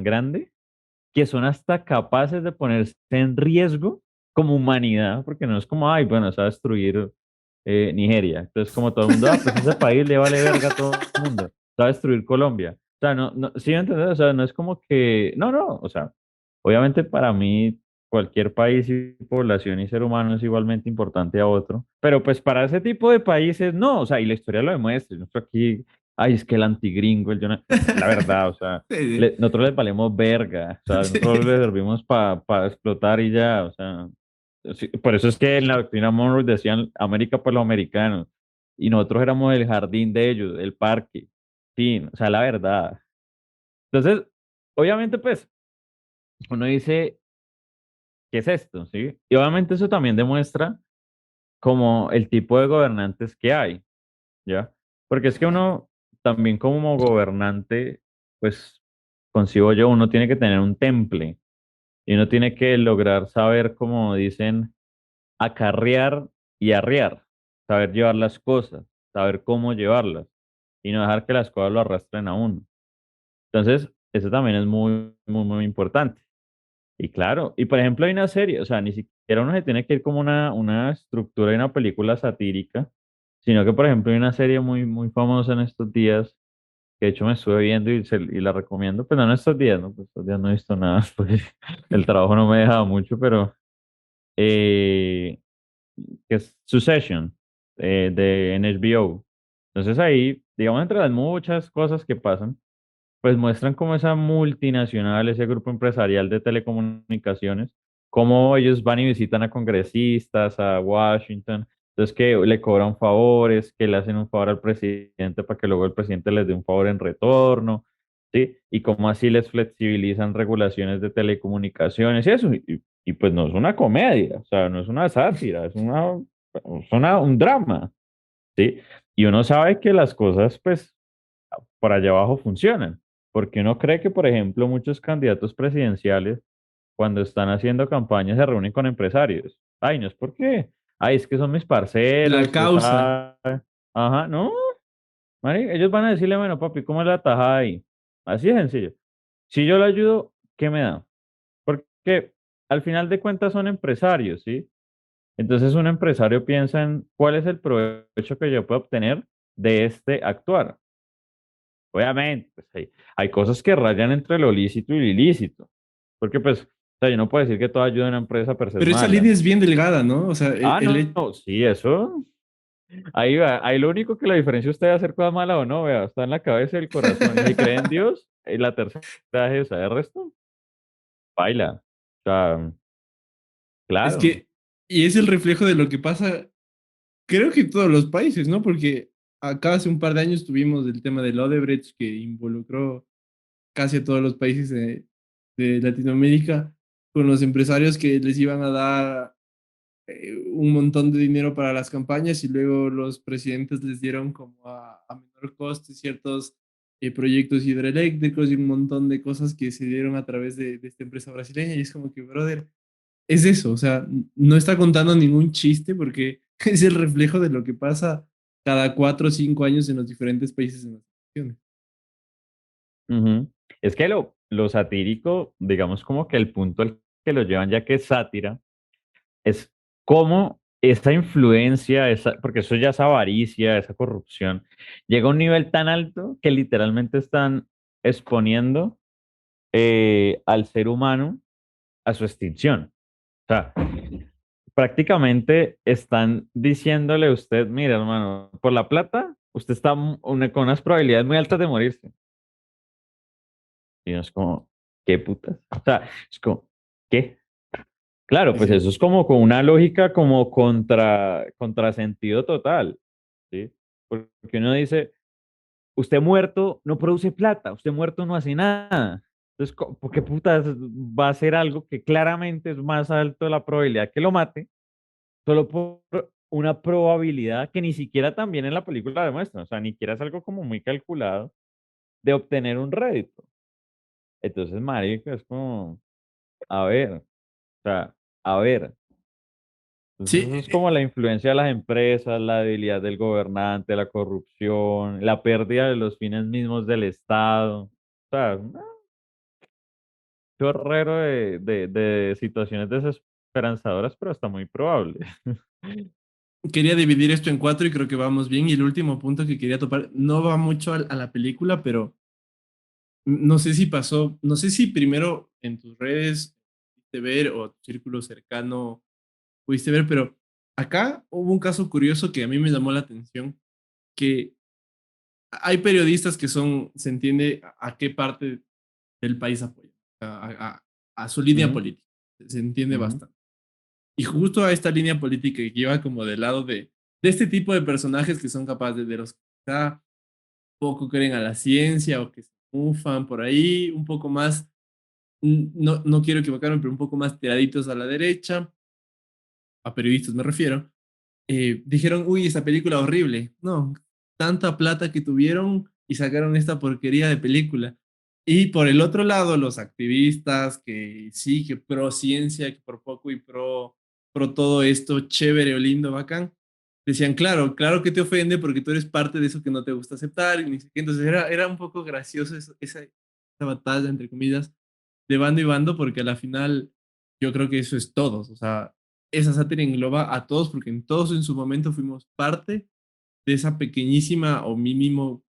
grande que son hasta capaces de ponerse en riesgo como humanidad, porque no es como, ay, bueno, se va a destruir Nigeria. Entonces, como todo el mundo, ah, pues ese país le vale verga a todo el mundo, se va a destruir Colombia. O sea, ¿sí me entiendes? O sea, no es como que, no, o sea, obviamente para mí cualquier país y población y ser humano es igualmente importante a otro, pero pues para ese tipo de países no, o sea, y la historia lo demuestra. Nosotros aquí, ay, es que el antigringo, la verdad, o sea Sí, nosotros les valemos verga, o sea, sí. nosotros les servimos para explotar y ya, o sea, sí, por eso es que en la doctrina Monroe decían América por los americanos, y nosotros éramos el jardín de ellos, el parque, sí, o sea, la verdad. Entonces, obviamente, pues, uno dice, ¿qué es esto? ¿Sí? Y obviamente eso también demuestra como el tipo de gobernantes que hay, ¿ya? Porque es que uno también como gobernante, pues, consigo yo, uno tiene que tener un temple. Y uno tiene que lograr saber, como dicen, acarrear y arrear, saber llevar las cosas, saber cómo llevarlas y no dejar que las cosas lo arrastren a uno. Entonces, eso también es muy importante. Y claro, y por ejemplo hay una serie, o sea, ni siquiera uno se tiene que ir como una estructura de una película satírica, sino que por ejemplo hay una serie muy famosa en estos días, que de hecho me estuve viendo y la recomiendo, pero no en estos días, ¿no? Pues estos días no he visto nada, porque el trabajo no me deja mucho, pero eh, que es Succession en HBO. Entonces ahí, digamos, entre las muchas cosas que pasan, pues muestran cómo esa multinacional, ese grupo empresarial de telecomunicaciones, cómo ellos van y visitan a congresistas, a Washington, entonces que le cobran favores, que le hacen un favor al presidente para que luego el presidente les dé un favor en retorno, ¿sí? Y cómo así les flexibilizan regulaciones de telecomunicaciones y eso. Y pues no es una comedia, o sea, no es una sátira, un drama, ¿sí? Y uno sabe que las cosas, pues, por allá abajo funcionan. Porque uno cree que, por ejemplo, muchos candidatos presidenciales, cuando están haciendo campañas, se reúnen con empresarios. Ay, no es porque, ay, es que son mis parceros, La usted causa. sabe. Ajá, no, ellos van a decirle, bueno, papi, ¿cómo es la tajada ahí? Así de sencillo. Si yo le ayudo, ¿qué me da? Porque al final de cuentas son empresarios, ¿sí? Entonces un empresario piensa en cuál es el provecho que yo puedo obtener de este actuar. Obviamente, pues hay cosas que rayan entre lo lícito y lo ilícito. Porque, pues, o sea, yo no puedo decir que toda ayuda a una empresa per se es Pero esa mala. línea es bien delgada, ¿no? O sea, Ah, no, sí, eso. Ahí va. Ahí lo único que la diferencia usted de hacer cosas malas o no, vea, está en la cabeza y el corazón. Y si cree en Dios, y la tercera es esa. El resto, baila. O sea, es claro. que, y es el reflejo de lo que pasa, creo que en todos los países, ¿no? Porque acá hace un par de años tuvimos el tema del Odebrecht que involucró casi a todos los países de Latinoamérica con los empresarios que les iban a dar un montón de dinero para las campañas y luego los presidentes les dieron como a menor coste ciertos proyectos hidroeléctricos y un montón de cosas que se dieron a través de esta empresa brasileña. Y es como que, brother, es eso, o sea, no está contando ningún chiste porque es el reflejo de lo que pasa cada 4 o 5 años en los diferentes países en las elecciones. Ujú. Es que lo satírico, digamos como que el punto al que lo llevan, ya que es sátira, es cómo esa influencia, porque eso ya es avaricia, esa corrupción, llega a un nivel tan alto que literalmente están exponiendo al ser humano a su extinción. O sea, prácticamente están diciéndole a usted, mira, hermano, por la plata, usted está con unas probabilidades muy altas de morirse. Y es como, ¿qué putas? O sea, es como, ¿qué? Claro, Sí, pues sí. eso es como con una lógica como contrasentido total, ¿sí? Porque uno dice, usted muerto no produce plata, usted muerto no hace nada. Entonces, ¿por qué putas va a ser algo que claramente es más alto la probabilidad que lo mate, solo por una probabilidad que ni siquiera también en la película demuestra? O sea, ni siquiera es algo como muy calculado de obtener un rédito. Entonces, marica, es como, a ver, o sea, a ver. Entonces, Sí, eso es como la influencia de las empresas, la debilidad del gobernante, la corrupción, la pérdida de los fines mismos del Estado. O sea, un chorrero de situaciones desesperanzadoras, pero está muy probable. quería dividir esto en cuatro y creo que vamos bien. Y el último punto que quería topar no va mucho a la película, pero no sé si pasó, no sé si primero en tus redes pudiste ver o tu círculo cercano pudiste ver, pero acá hubo un caso curioso que a mí me llamó la atención, que hay periodistas que son, se entiende a qué parte del país apoyan, a su línea Ujú, política, se entiende ujú, bastante. Y justo a esta línea política que lleva como del lado de este tipo de personajes que son capaces de los que quizá poco creen a la ciencia o que se mufan por ahí, un poco más, no, no quiero equivocarme, pero un poco más tiraditos a la derecha, a periodistas me refiero, dijeron, uy, esa película horrible. No, tanta plata que tuvieron y sacaron esta porquería de película. Y por el otro lado, los activistas que sí, que pro ciencia, que por poco y pro todo esto, chévere o lindo, bacán, decían, claro, claro que te ofende porque tú eres parte de eso que no te gusta aceptar. Y ni sé qué. Entonces era un poco gracioso esa batalla, entre comillas, de bando y bando, porque a la final yo creo que eso es todos. O sea, esa sátira engloba a todos porque en todos en su momento fuimos parte de esa pequeñísima o mínimo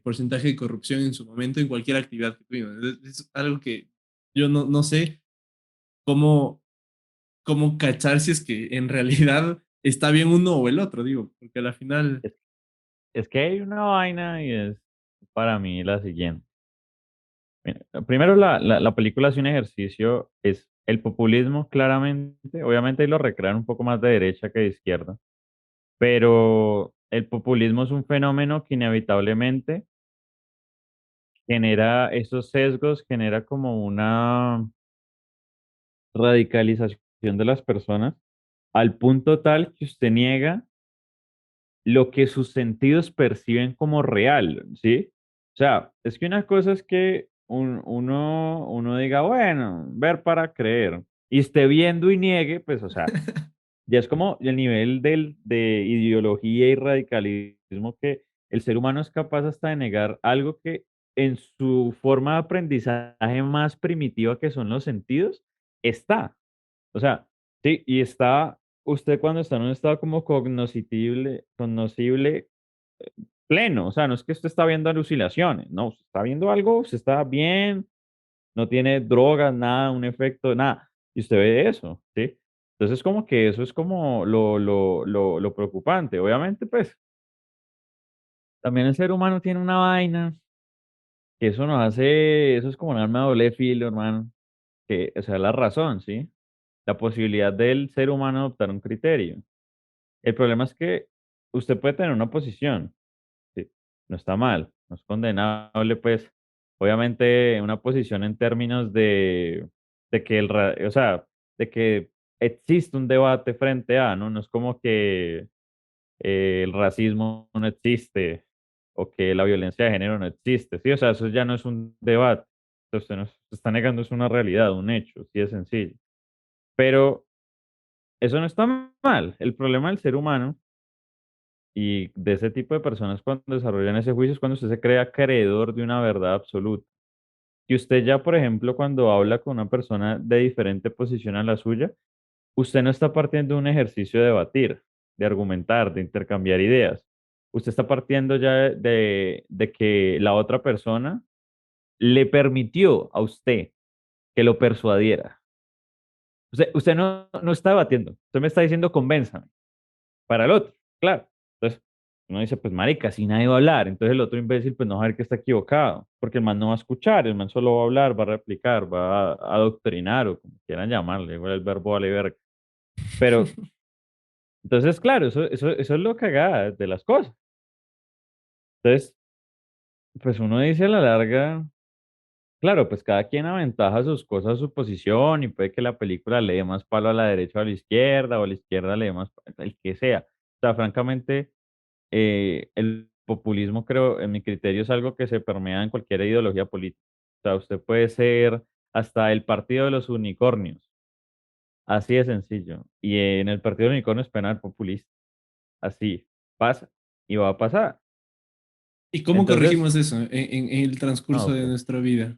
porcentaje de corrupción en su momento en cualquier actividad que tuvimos. Es algo que yo no sé cómo, cómo cachar si es que en realidad está bien uno o el otro, digo, porque a la final... Es, es que hay una vaina y es para mí la siguiente. Mira, primero, la película hace un ejercicio, es el populismo, claramente. Obviamente, ahí lo recrean un poco más de derecha que de izquierda, pero el populismo es un fenómeno que inevitablemente genera esos sesgos, genera como una radicalización de las personas al punto tal que usted niega lo que sus sentidos perciben como real, ¿sí? O sea, es que una cosa es que uno diga, bueno, ver para creer, y esté viendo y niegue, pues, o sea, ya es como el nivel de ideología y radicalismo que el ser humano es capaz hasta de negar algo que en su forma de aprendizaje más primitiva, que son los sentidos, está. O sea, sí, y está usted cuando está en un estado como cognoscible pleno. O sea, no es que usted está viendo alucinaciones, no, usted está viendo algo, usted está bien, no tiene drogas, nada, un efecto, nada. Y usted ve eso, ¿sí? Entonces, como que eso es como lo preocupante. Obviamente, pues, también el ser humano tiene una vaina que eso nos hace, eso es como un arma de doble filo, hermano, que, o sea, la razón, ¿sí? La posibilidad del ser humano adoptar un criterio. El problema es que usted puede tener una posición, ¿sí? No está mal, no es condenable, pues, obviamente una posición en términos de que o sea, de que existe un debate frente a, ¿no? No es como que el racismo no existe o que la violencia de género no existe, ¿sí? O sea, eso ya no es un debate. Entonces, usted no se está negando, es una realidad, un hecho, sí es sencillo. Pero eso no está mal. El problema del ser humano y de ese tipo de personas cuando desarrollan ese juicio es cuando usted se crea acreedor de una verdad absoluta. Y usted ya, por ejemplo, cuando habla con una persona de diferente posición a la suya, usted no está partiendo de un ejercicio de debatir, de argumentar, de intercambiar ideas. Usted está partiendo ya de que la otra persona le permitió a usted que lo persuadiera. Usted no está debatiendo, usted me está diciendo convénzame para el otro, claro. Entonces, uno dice, pues marica, si nadie va a hablar, entonces el otro imbécil pues no va a ver que está equivocado, porque el man no va a escuchar, el man solo va a hablar, va a replicar, va a adoctrinar o como quieran llamarle, igual el verbo vale verga. Pero entonces, claro, eso es lo cagada de las cosas. Entonces, pues uno dice a la larga, claro, pues cada quien aventaja sus cosas, su posición, y puede que la película le dé más palo a la derecha o a la izquierda, o a la izquierda le dé más, el que sea. O sea, francamente, el populismo, creo, en mi criterio, es algo que se permea en cualquier ideología política. O sea, usted puede ser hasta el partido de los unicornios, así de sencillo. Y en el partido de los unicornios pueden haber populistas, así pasa y va a pasar. ¿Y cómo Entonces, corregimos eso en el transcurso no, de pues, nuestra vida?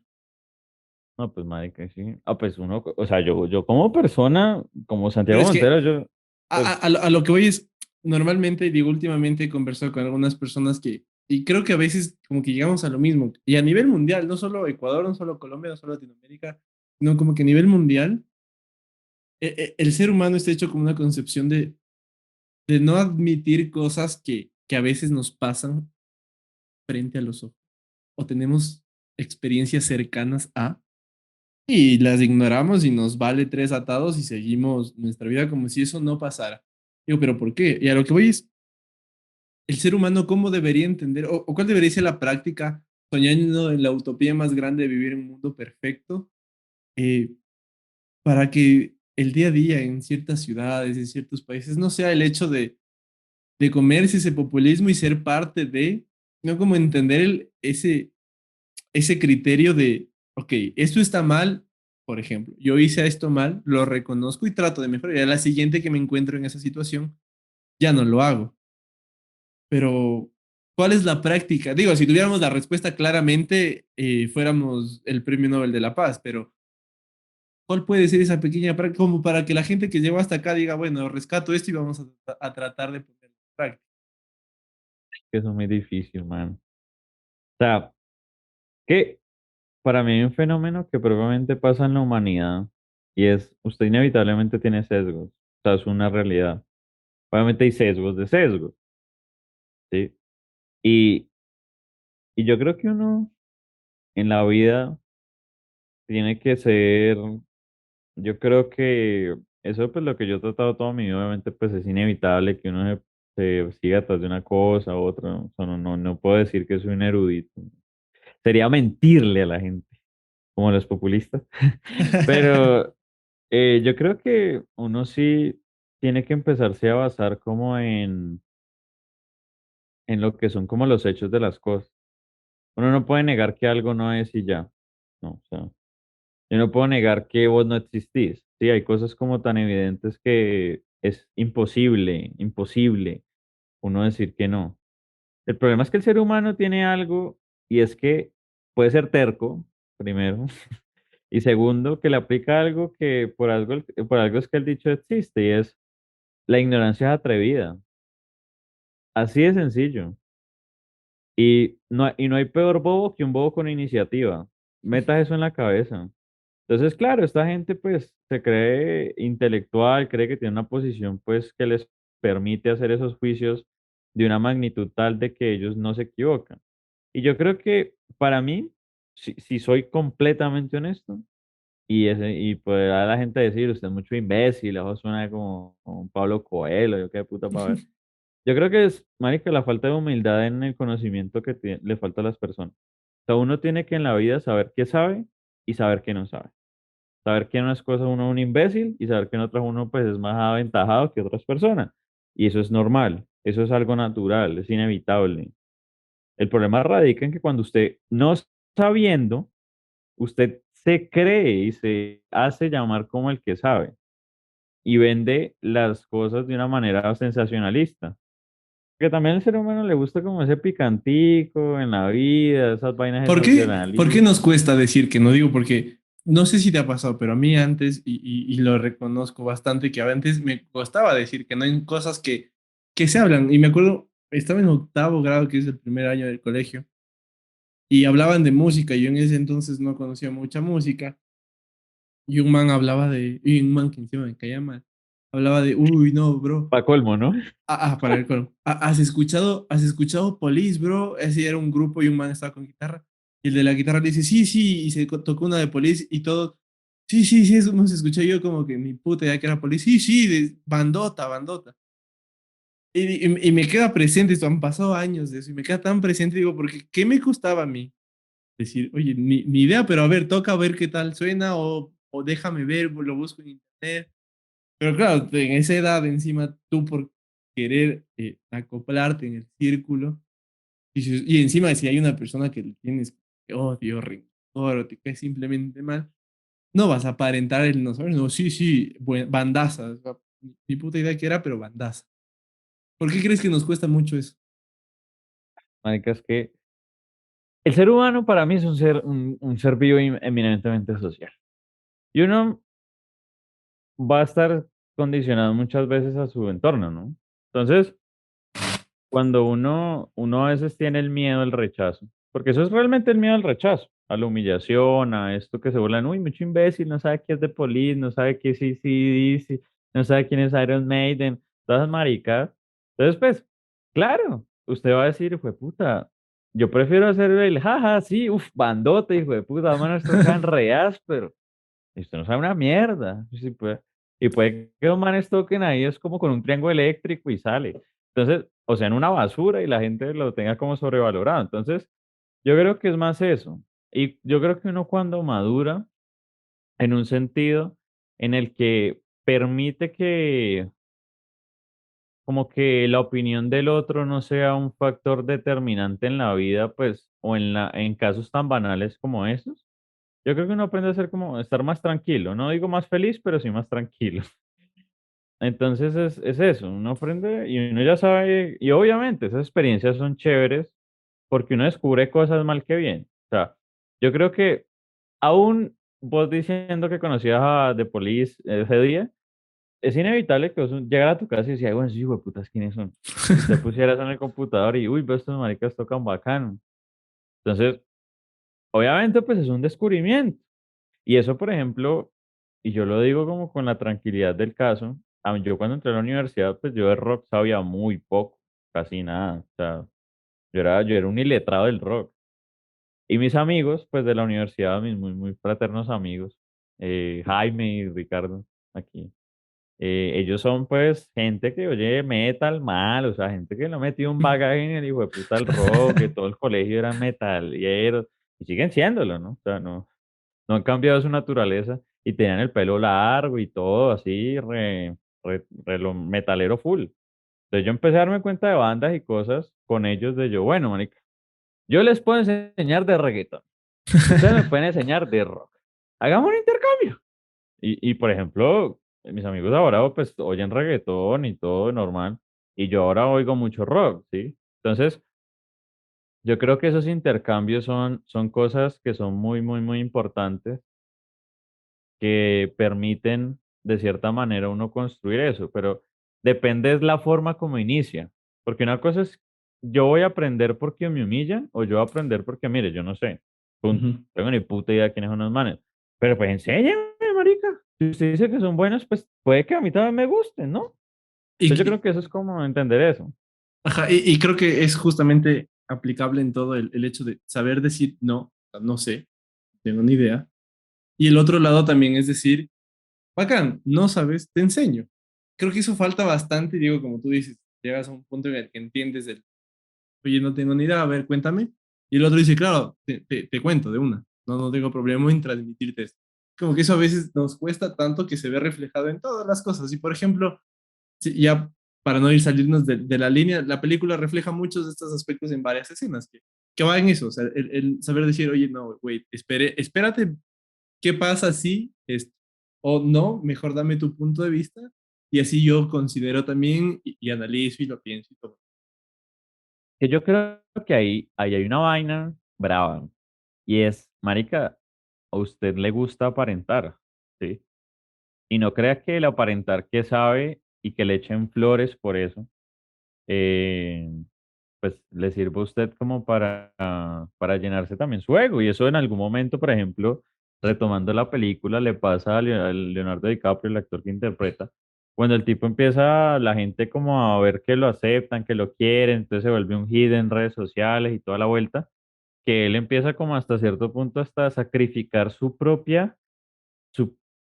no, pues, marica, sí. Ah, pues uno, o sea, yo como persona, como Pero Santiago es que Montero, yo, pues, a lo que voy es, normalmente, digo, últimamente he conversado con algunas personas que, y creo que a veces como que llegamos a lo mismo, y a nivel mundial, no solo Ecuador, no solo Colombia, no solo Latinoamérica, sino como que a nivel mundial, el ser humano está hecho como una concepción de no admitir cosas que a veces nos pasan frente a los ojos, o tenemos experiencias cercanas a, y las ignoramos y nos vale tres atados y seguimos nuestra vida como si eso no pasara. Digo, pero ¿por qué? Y a lo que voy es, el ser humano, ¿cómo debería entender o cuál debería ser la práctica, soñando en la utopía más grande de vivir en un mundo perfecto, eh, para que el día a día en ciertas ciudades, en ciertos países, no sea el hecho de comerse ese populismo y ser parte de, no como entender ese criterio de, ok, esto está mal, por ejemplo, yo hice esto mal, lo reconozco y trato de mejorar. Y a la siguiente que me encuentro en esa situación, ya no lo hago. Pero, ¿cuál es la práctica? Digo, si tuviéramos la respuesta claramente, fuéramos el Premio Nobel de la Paz, pero ¿cuál puede ser esa pequeña práctica como para que la gente que llegó hasta acá diga, bueno, rescato esto y vamos a tratar de ponerlo en práctica? que eso es muy difícil, man. O sea, que para mí hay un fenómeno que probablemente pasa en la humanidad y es, usted inevitablemente tiene sesgos. O sea, es una realidad. Obviamente hay sesgos de sesgos, ¿sí? Y, y yo creo que uno en la vida tiene que ser, yo creo que eso pues lo que yo he tratado toda mi vida, obviamente pues es inevitable que uno se siga atrás de una cosa u otra. O sea, no puedo decir que soy un erudito. Sería mentirle a la gente, como los populistas. Pero yo creo que uno sí tiene que empezarse a basar como en lo que son como los hechos de las cosas. Uno no puede negar que algo no es y ya. No, o sea, yo no puedo negar que vos no existís. Sí, hay cosas como tan evidentes que es imposible uno decir que no. El problema es que el ser humano tiene algo y es que puede ser terco, primero, y segundo, que le aplica algo que por algo es que el dicho existe y es la ignorancia es atrevida. Así de sencillo. Y no hay peor bobo que un bobo con iniciativa. Metas eso en la cabeza. Entonces, claro, esta gente pues se cree intelectual, cree que tiene una posición pues que les permite hacer esos juicios de una magnitud tal de que ellos no se equivocan. Y yo creo que para mí, si soy completamente honesto, y pues a la gente decir, usted es mucho imbécil, eso suena como un Pablo Coelho, yo qué puta para ver. Yo creo que es, marica, la falta de humildad en el conocimiento que le falta a las personas. O sea, uno tiene que en la vida saber qué sabe y saber qué no sabe. Saber que en unas cosas uno es un imbécil y saber que en otras uno pues es más aventajado que otras personas. Y eso es normal, eso es algo natural, es inevitable. El problema radica en que cuando usted no sabiendo, usted se cree y se hace llamar como el que sabe y vende las cosas de una manera sensacionalista. Que también al ser humano le gusta como ese picantico en la vida, esas vainas ¿Por qué nos sensacionalistas. cuesta decir que no? Digo, porque no sé si te ha pasado, pero a mí antes, y lo reconozco bastante, que antes me costaba decir que no hay cosas que se hablan. Y me acuerdo, estaba en octavo grado, que es el primer año del colegio, y hablaban de música. Y yo en ese entonces no conocía mucha música. Y un man hablaba y un man que encima me caía mal, hablaba de, uy, no, bro. Pa' colmo, ¿no? Para el coro. Has escuchado Police, bro? Ese era un grupo y un man estaba con guitarra. Y el de la guitarra le dice, sí, sí, y tocó una de Police y todo. Sí, sí, sí, eso no se escuchó yo como que mi puta idea que era Police. Sí, sí, bandota, bandota. Y me queda presente, esto han pasado años de eso, y me queda tan presente, digo, porque ¿qué me costaba a mí? Decir, oye, ni idea, pero a ver, toca a ver qué tal suena, o déjame ver, lo busco en internet. Pero claro, en esa edad encima tú por querer acoplarte en el círculo y encima si hay una persona que le tienes odio, rencor o te cae simplemente mal, no vas a aparentar el no saber, no, sí, sí, bandaza, o sea, ni puta idea que era, pero bandaza. ¿Por qué crees que nos cuesta mucho eso? Marica, es que el ser humano para mí es un ser vivo y eminentemente social. Y uno va a estar condicionado muchas veces a su entorno, ¿no? Entonces, cuando uno a veces tiene el miedo al rechazo, porque eso es realmente el miedo al rechazo, a la humillación, a esto que se burlan, uy, mucho imbécil, no sabe qué es de Police, no sabe qué es AC/DC, no sabe quién es Iron Maiden, todas esas maricas. Entonces, pues, claro, usted va a decir, hijo de puta, yo prefiero hacer el jaja, sí, uff, bandote, hijo de puta, manos tocan re áspero. Y usted no sabe una mierda. Sí, pues. Y puede que los manes toquen ahí, es como con un triángulo eléctrico y sale. Entonces, o sea, en una basura y la gente lo tenga como sobrevalorado. Entonces, yo creo que es más eso. Y yo creo que uno cuando madura, en un sentido en el que permite que como que la opinión del otro no sea un factor determinante en la vida, pues, o en casos tan banales como esos. Yo creo que uno aprende a ser como, estar más tranquilo. No digo más feliz, pero sí más tranquilo. Entonces es eso, uno aprende y uno ya sabe, y obviamente esas experiencias son chéveres porque uno descubre cosas mal que bien. O sea, yo creo que aún vos diciendo que conocías a The Police ese día, es inevitable que vos llegar a tu casa y decías, bueno, sí, hijo de putas, ¿quiénes son? Y te pusieras en el computador y, uy, ves, estos maricas tocan bacano. Entonces, obviamente, pues es un descubrimiento. Y eso, por ejemplo, y yo lo digo como con la tranquilidad del caso, yo cuando entré a la universidad, pues yo de rock sabía muy poco, casi nada. O sea, yo era un iletrado del rock. Y mis amigos, pues de la universidad, mis muy fraternos amigos, Jaime y Ricardo, aquí, ellos son pues gente que oye metal mal, o sea, gente que no ha metido un bagaje en el hijo de puta el rock, que todo el colegio eran metaleros, y siguen siéndolo, ¿no? O sea, no han cambiado su naturaleza y tenían el pelo largo y todo así, re lo metalero full. Entonces yo empecé a darme cuenta de bandas y cosas con ellos de yo, bueno, marica, yo les puedo enseñar de reggaetón, ustedes me pueden enseñar de rock. Hagamos un intercambio. Y por ejemplo, mis amigos ahora pues oyen reggaetón y todo normal, y yo ahora oigo mucho rock, ¿sí? Entonces, yo creo que esos intercambios son cosas que son muy importantes que permiten de cierta manera uno construir eso, pero depende es la forma como inicia, porque una cosa es yo voy a aprender porque me humillan o yo voy a aprender porque, mire, yo no sé, punto, Ujú. tengo ni puta idea quiénes son los manes, pero pues enséñeme, marica, si usted dice que son buenos, pues puede que a mí también me gusten, ¿no? Entonces yo creo Y, que eso es como entender eso. ajá, y creo que es justamente aplicable en todo el hecho de saber decir no, no sé, no tengo ni idea. Y el otro lado también es decir, bacán, no sabes, te enseño. Creo que eso falta bastante, digo, como tú dices, llegas a un punto en el que entiendes el, oye, no tengo ni idea, a ver, cuéntame. Y el otro dice, claro, te cuento de una, no tengo problema en transmitirte esto. como que eso a veces nos cuesta tanto que se ve reflejado en todas las cosas. Y por ejemplo, sí, ya para no ir salirnos de la línea, la película refleja muchos de estos aspectos en varias escenas que va en eso, o sea, el saber decir, oye, no, wait, espérate, ¿qué pasa si es, o no, mejor dame tu punto de vista y así yo considero también y analizo y lo pienso y todo. Que yo creo que ahí hay una vaina brava. Y es, marica, a usted le gusta aparentar, ¿sí? Y no crea que el aparentar que sabe y que le echen flores por eso, eh, pues le sirve a usted como para llenarse también su ego. Y eso en algún momento, por ejemplo, retomando la película, le pasa a Leonardo DiCaprio, el actor que interpreta, cuando el tipo empieza, la gente como a ver que lo aceptan, que lo quieren, entonces se vuelve un hit en redes sociales y toda la vuelta, que él empieza como hasta cierto punto hasta a sacrificar su,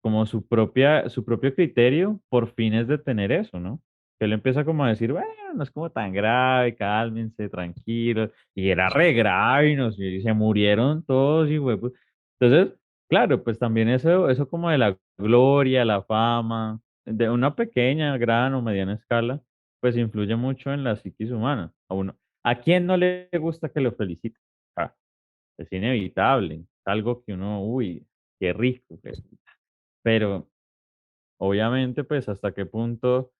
como su propio criterio por fines de tener eso, ¿no? Que él empieza como a decir, bueno, no es como tan grave, cálmense, tranquilos, y era re grave, y se murieron todos, y güey, pues. Entonces, claro, pues también eso como de la gloria, la fama, de una pequeña, gran o mediana escala, pues influye mucho en la psiquis humana. ¿A quién no le gusta que lo feliciten? Ah, es inevitable, es algo que uno, uy, qué rico, pero obviamente, pues hasta qué punto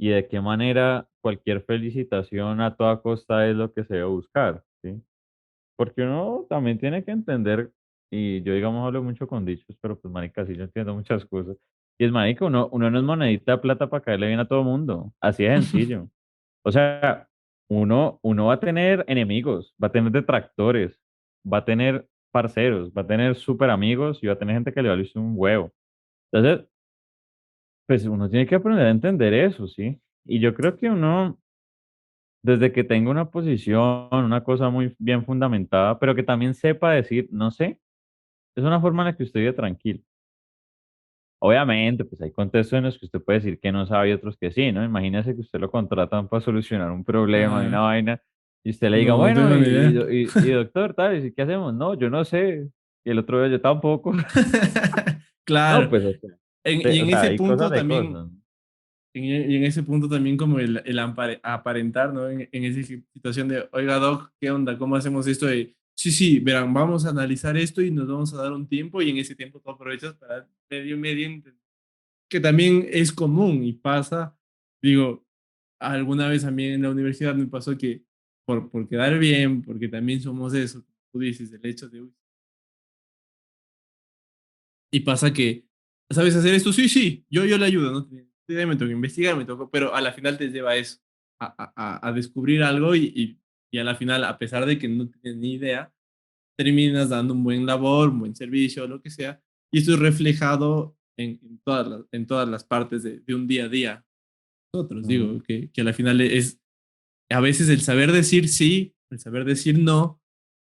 y de qué manera cualquier felicitación a toda costa es lo que se debe buscar, ¿sí? Porque uno también tiene que entender, y yo digamos hablo mucho con dichos, pero pues marica, sí yo entiendo muchas cosas. Y es marica, uno no es monedita de plata para caerle bien a todo mundo, así de sencillo. O sea, uno va a tener enemigos, va a tener detractores, va a tener parceros, va a tener súper amigos y va a tener gente que le va a decir un huevo. Entonces, pues uno tiene que aprender a entender eso, ¿sí? Y yo creo que uno, desde que tenga una posición, una cosa muy bien fundamentada, pero que también sepa decir, no sé, es una forma en la que usted vive tranquilo. Obviamente, pues hay contextos en los que usted puede decir que no sabe y otros que sí, ¿no? Imagínese que usted lo contratan para solucionar un problema de una Ah, vaina y usted le diga, no bueno, tengo ni idea. y doctor, tal, ¿y qué hacemos? No, yo no sé. Y el otro día yo tampoco. No, Claro. pues, Y o en sea, ese hay cosas punto de también, cosas. y en ese punto también como el aparentar, ¿no? En esa situación de, oiga, Doc, ¿qué onda? ¿Cómo hacemos esto? De, sí, sí, verán, vamos a analizar esto y nos vamos a dar un tiempo y en ese tiempo tú aprovechas para medio entender. Que también es común y pasa, digo, alguna vez a mí en la universidad me pasó que por quedar bien, porque también somos eso, como tú dices, el hecho de, uy, y pasa que, ¿sabes hacer esto? Sí, sí, yo le ayudo, ¿no? Sí, me tocó investigar, me tocó, pero a la final te lleva a eso, a descubrir algo y a la final, a pesar de que no tienes ni idea, terminas dando un buen labor, un buen servicio, lo que sea, y esto es reflejado en todas las partes de un día a día. Nosotros, Ujú. digo, que a la final es a veces el saber decir sí, el saber decir no,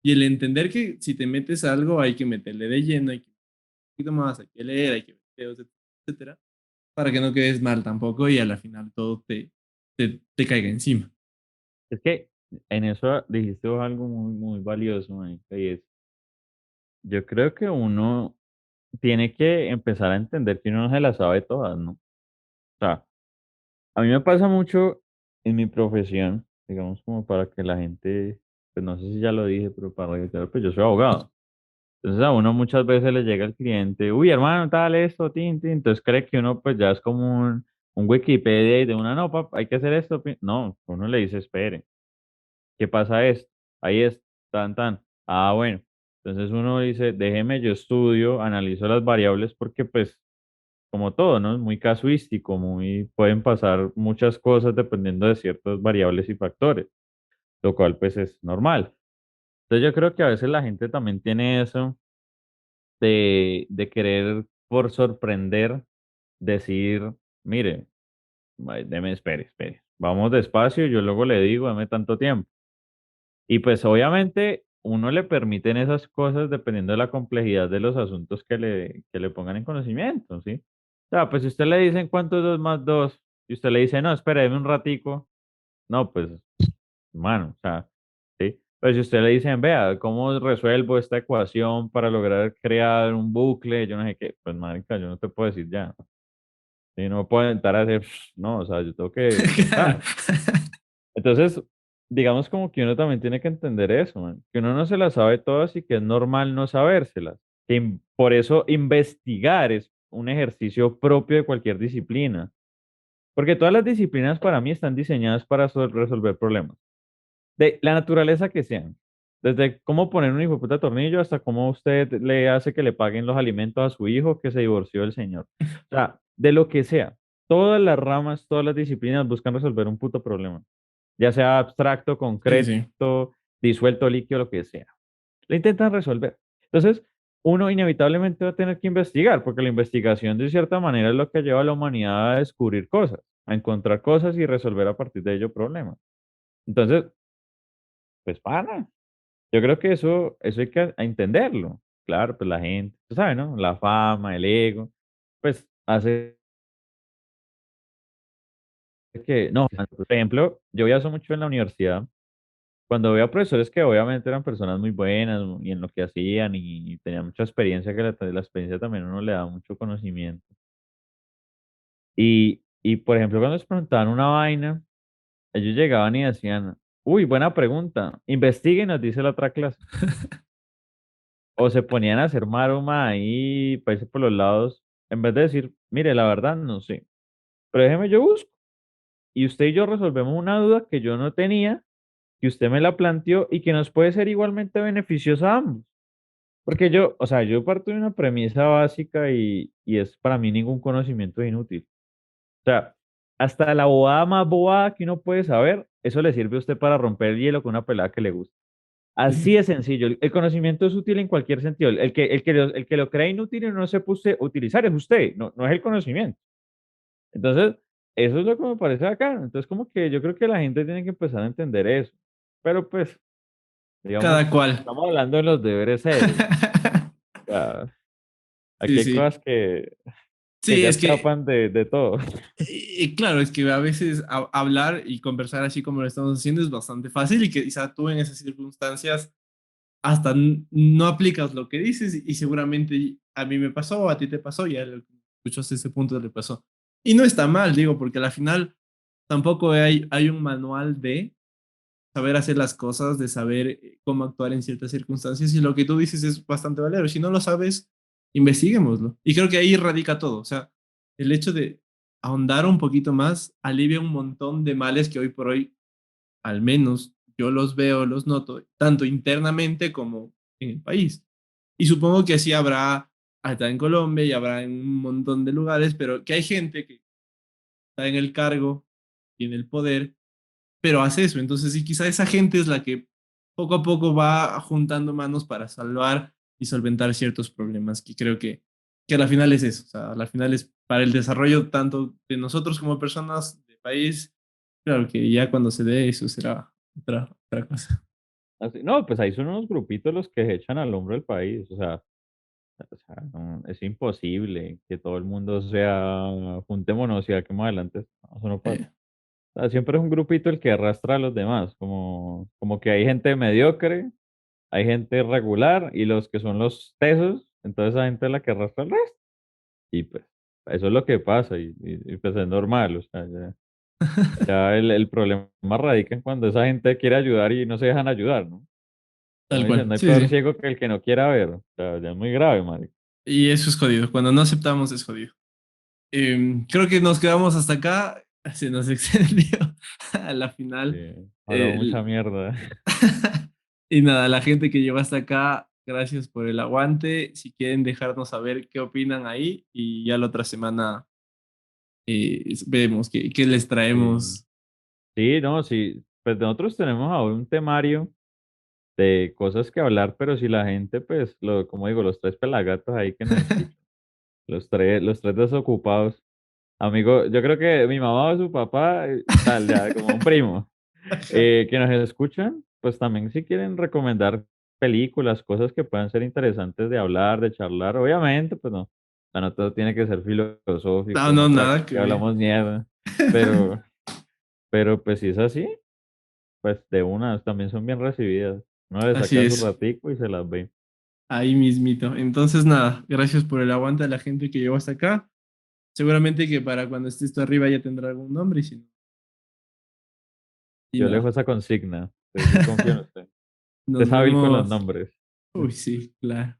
y el entender que si te metes a algo hay que meterle de lleno, hay que un poquito más, hay que leer, hay que ver videos, etcétera, para que no quedes mal tampoco y a la final todo te caiga encima. Es que en eso dijiste vos algo muy, muy valioso, marica, y es, yo creo que uno tiene que empezar a entender que uno no se la sabe todas, ¿no? O sea, a mí me pasa mucho en mi profesión, digamos, como para que la gente, pues no sé si ya lo dije, pero para reiterar, pues yo soy abogado. Entonces a uno muchas veces le llega el cliente, uy, hermano, tal, esto, tin, tin. Entonces cree que uno pues ya es como un Wikipedia y de una, no, papá, hay que hacer esto. No, uno le dice, espere. ¿Qué pasa esto? Ahí es, tan, tan. Ah, bueno. Entonces uno dice, déjeme, yo estudio, analizo las variables porque pues, como todo, ¿no? Es muy casuístico, pueden pasar muchas cosas dependiendo de ciertas variables y factores, lo cual pues es normal. Entonces yo creo que a veces la gente también tiene eso de querer por sorprender, decir, mire, deme, espere, vamos despacio, yo luego le digo, dame tanto tiempo. Y pues obviamente uno le permiten esas cosas dependiendo de la complejidad de los asuntos que le pongan en conocimiento, ¿sí? O sea, pues si usted le dicen cuánto es 2 más 2 y usted le dice, no, espere, deme un ratico, no, pues, mano, o sea, ¿sí? Pero si usted le dicen, vea, ¿cómo resuelvo esta ecuación para lograr crear un bucle? Yo no sé qué, pues marica, yo no te puedo decir ya. Y no puedo intentar hacer, no, o sea, yo tengo que Claro. pensar. Entonces, digamos como que uno también tiene que entender eso, man, que uno no se las sabe todas y que es normal no sabérselas. Por eso investigar es un ejercicio propio de cualquier disciplina, porque todas las disciplinas para mí están diseñadas para resolver problemas, de la naturaleza que sean. Desde cómo poner un hijo de puta tornillo hasta cómo usted le hace que le paguen los alimentos a su hijo que se divorció del señor. O sea, de lo que sea. Todas las ramas, todas las disciplinas buscan resolver un puto problema, ya sea abstracto, Sí, sí. concreto, disuelto, líquido, lo que sea. Lo intentan resolver. Entonces, uno inevitablemente va a tener que investigar, porque la investigación de cierta manera es lo que lleva a la humanidad a descubrir cosas, a encontrar cosas y resolver a partir de ello problemas. Entonces, pues para. Yo creo que eso hay que entenderlo. Claro, pues la gente, tú sabes, ¿no? La fama, el ego, pues hace que, no, por ejemplo, yo veía eso mucho en la universidad. Cuando veo profesores que obviamente eran personas muy buenas y en lo que hacían y tenían mucha experiencia, que la experiencia también a uno le da mucho conocimiento. Y por ejemplo, cuando les preguntaban una vaina, ellos llegaban y decían, uy, buena pregunta, investigue y nos dice la otra clase. O se ponían a hacer maroma ahí, países por los lados, en vez de decir, mire, la verdad no sé, pero déjeme yo busco. Y usted y yo resolvemos una duda que yo no tenía, que usted me la planteó y que nos puede ser igualmente beneficiosa a ambos. Porque yo, o sea, yo parto de una premisa básica y es para mí ningún conocimiento es inútil. O sea, hasta la bobada más bobada que uno puede saber, eso le sirve a usted para romper el hielo con una pelada que le gusta. Así Sí. de sencillo. El conocimiento es útil en cualquier sentido. El que lo cree inútil y no se puse utilizar es usted, no es el conocimiento. Entonces, eso es lo que me parece acá. Entonces, como que yo creo que la gente tiene que empezar a entender eso. Pero pues, Cada digamos, cual. estamos hablando de los deberes serios. O sea, Sí, aquí hay sí. cosas que Sí, ya es que, escapan de todo. claro, es que a veces hablar y conversar así como lo estamos haciendo es bastante fácil y que quizá tú en esas circunstancias hasta no aplicas lo que dices y seguramente a mí me pasó o a ti te pasó, ya lo que escuchaste ese punto le pasó. Y no está mal, digo, porque al final tampoco hay un manual de saber hacer las cosas, de saber cómo actuar en ciertas circunstancias y lo que tú dices es bastante valero. Si no lo sabes, investiguémoslo. Y creo que ahí radica todo. O sea, el hecho de ahondar un poquito más alivia un montón de males que hoy por hoy, al menos yo los veo, los noto, tanto internamente como en el país. Y supongo que así habrá hasta en Colombia y habrá en un montón de lugares, pero que hay gente que está en el cargo y en el poder pero hace eso. Entonces, sí, quizá esa gente es la que poco a poco va juntando manos para salvar y solventar ciertos problemas, que creo que a la final es eso. O sea, a la final es para el desarrollo tanto de nosotros como personas, de país. Claro que ya cuando se dé eso será otra cosa. No, pues ahí son unos grupitos los que se echan al hombro del país. O sea, es imposible que todo el mundo sea, juntémonos y aquí más adelante. No, eso no pasa. Eh, O sea, siempre es un grupito el que arrastra a los demás, como que hay gente mediocre, hay gente regular y los que son los tesos, entonces esa gente es la que arrastra al resto. Y pues eso es lo que pasa y pues es normal, o sea, ya el problema radica en cuando esa gente quiere ayudar y no se dejan ayudar, ¿no? tal Como dicen, cual. no hay Sí, peor sí. ciego que el que no quiera ver, o sea, ya es muy grave, marico. Y eso es jodido. Cuando no aceptamos es jodido. Creo que nos quedamos hasta acá. Se nos extendió a la Sí, final. hablamos mucha Eh, mierda. Y nada, la gente que llegó hasta acá, gracias por el aguante. Si quieren dejarnos saber qué opinan ahí y ya la otra semana vemos qué les Sí, traemos. sí, no, sí, pues nosotros tenemos ahora un temario de cosas que hablar, pero si la gente, pues, como digo, los tres pelagatos ahí que nos escuchan, los tres desocupados. Amigo, yo creo que mi mamá o su papá, tal, ya, como un primo, que nos escuchan, pues también si quieren recomendar películas, cosas que puedan ser interesantes de hablar, de charlar, obviamente, pues no, o sea, no todo tiene que ser No, filosófico, no, no crean nada que que ver. hablamos mierda, pero, pero pues si es así, pues de una también son bien recibidas. Uno le Así saca su es, ratico y se las ve. ahí mismito. Entonces, nada, gracias por el aguante a la gente que llegó hasta acá. Seguramente que para cuando esté esto arriba ya tendrá algún nombre y si no, y Yo le dejo nada. esa consigna. Yo confío en usted. Usted Nos es hábil con los vemos. nombres. Uy, sí, claro.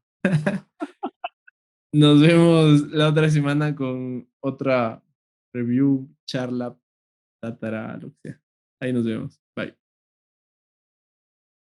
Nos vemos la otra semana con otra review, charla, tatara, lo que sea. Ahí nos vemos. Bye.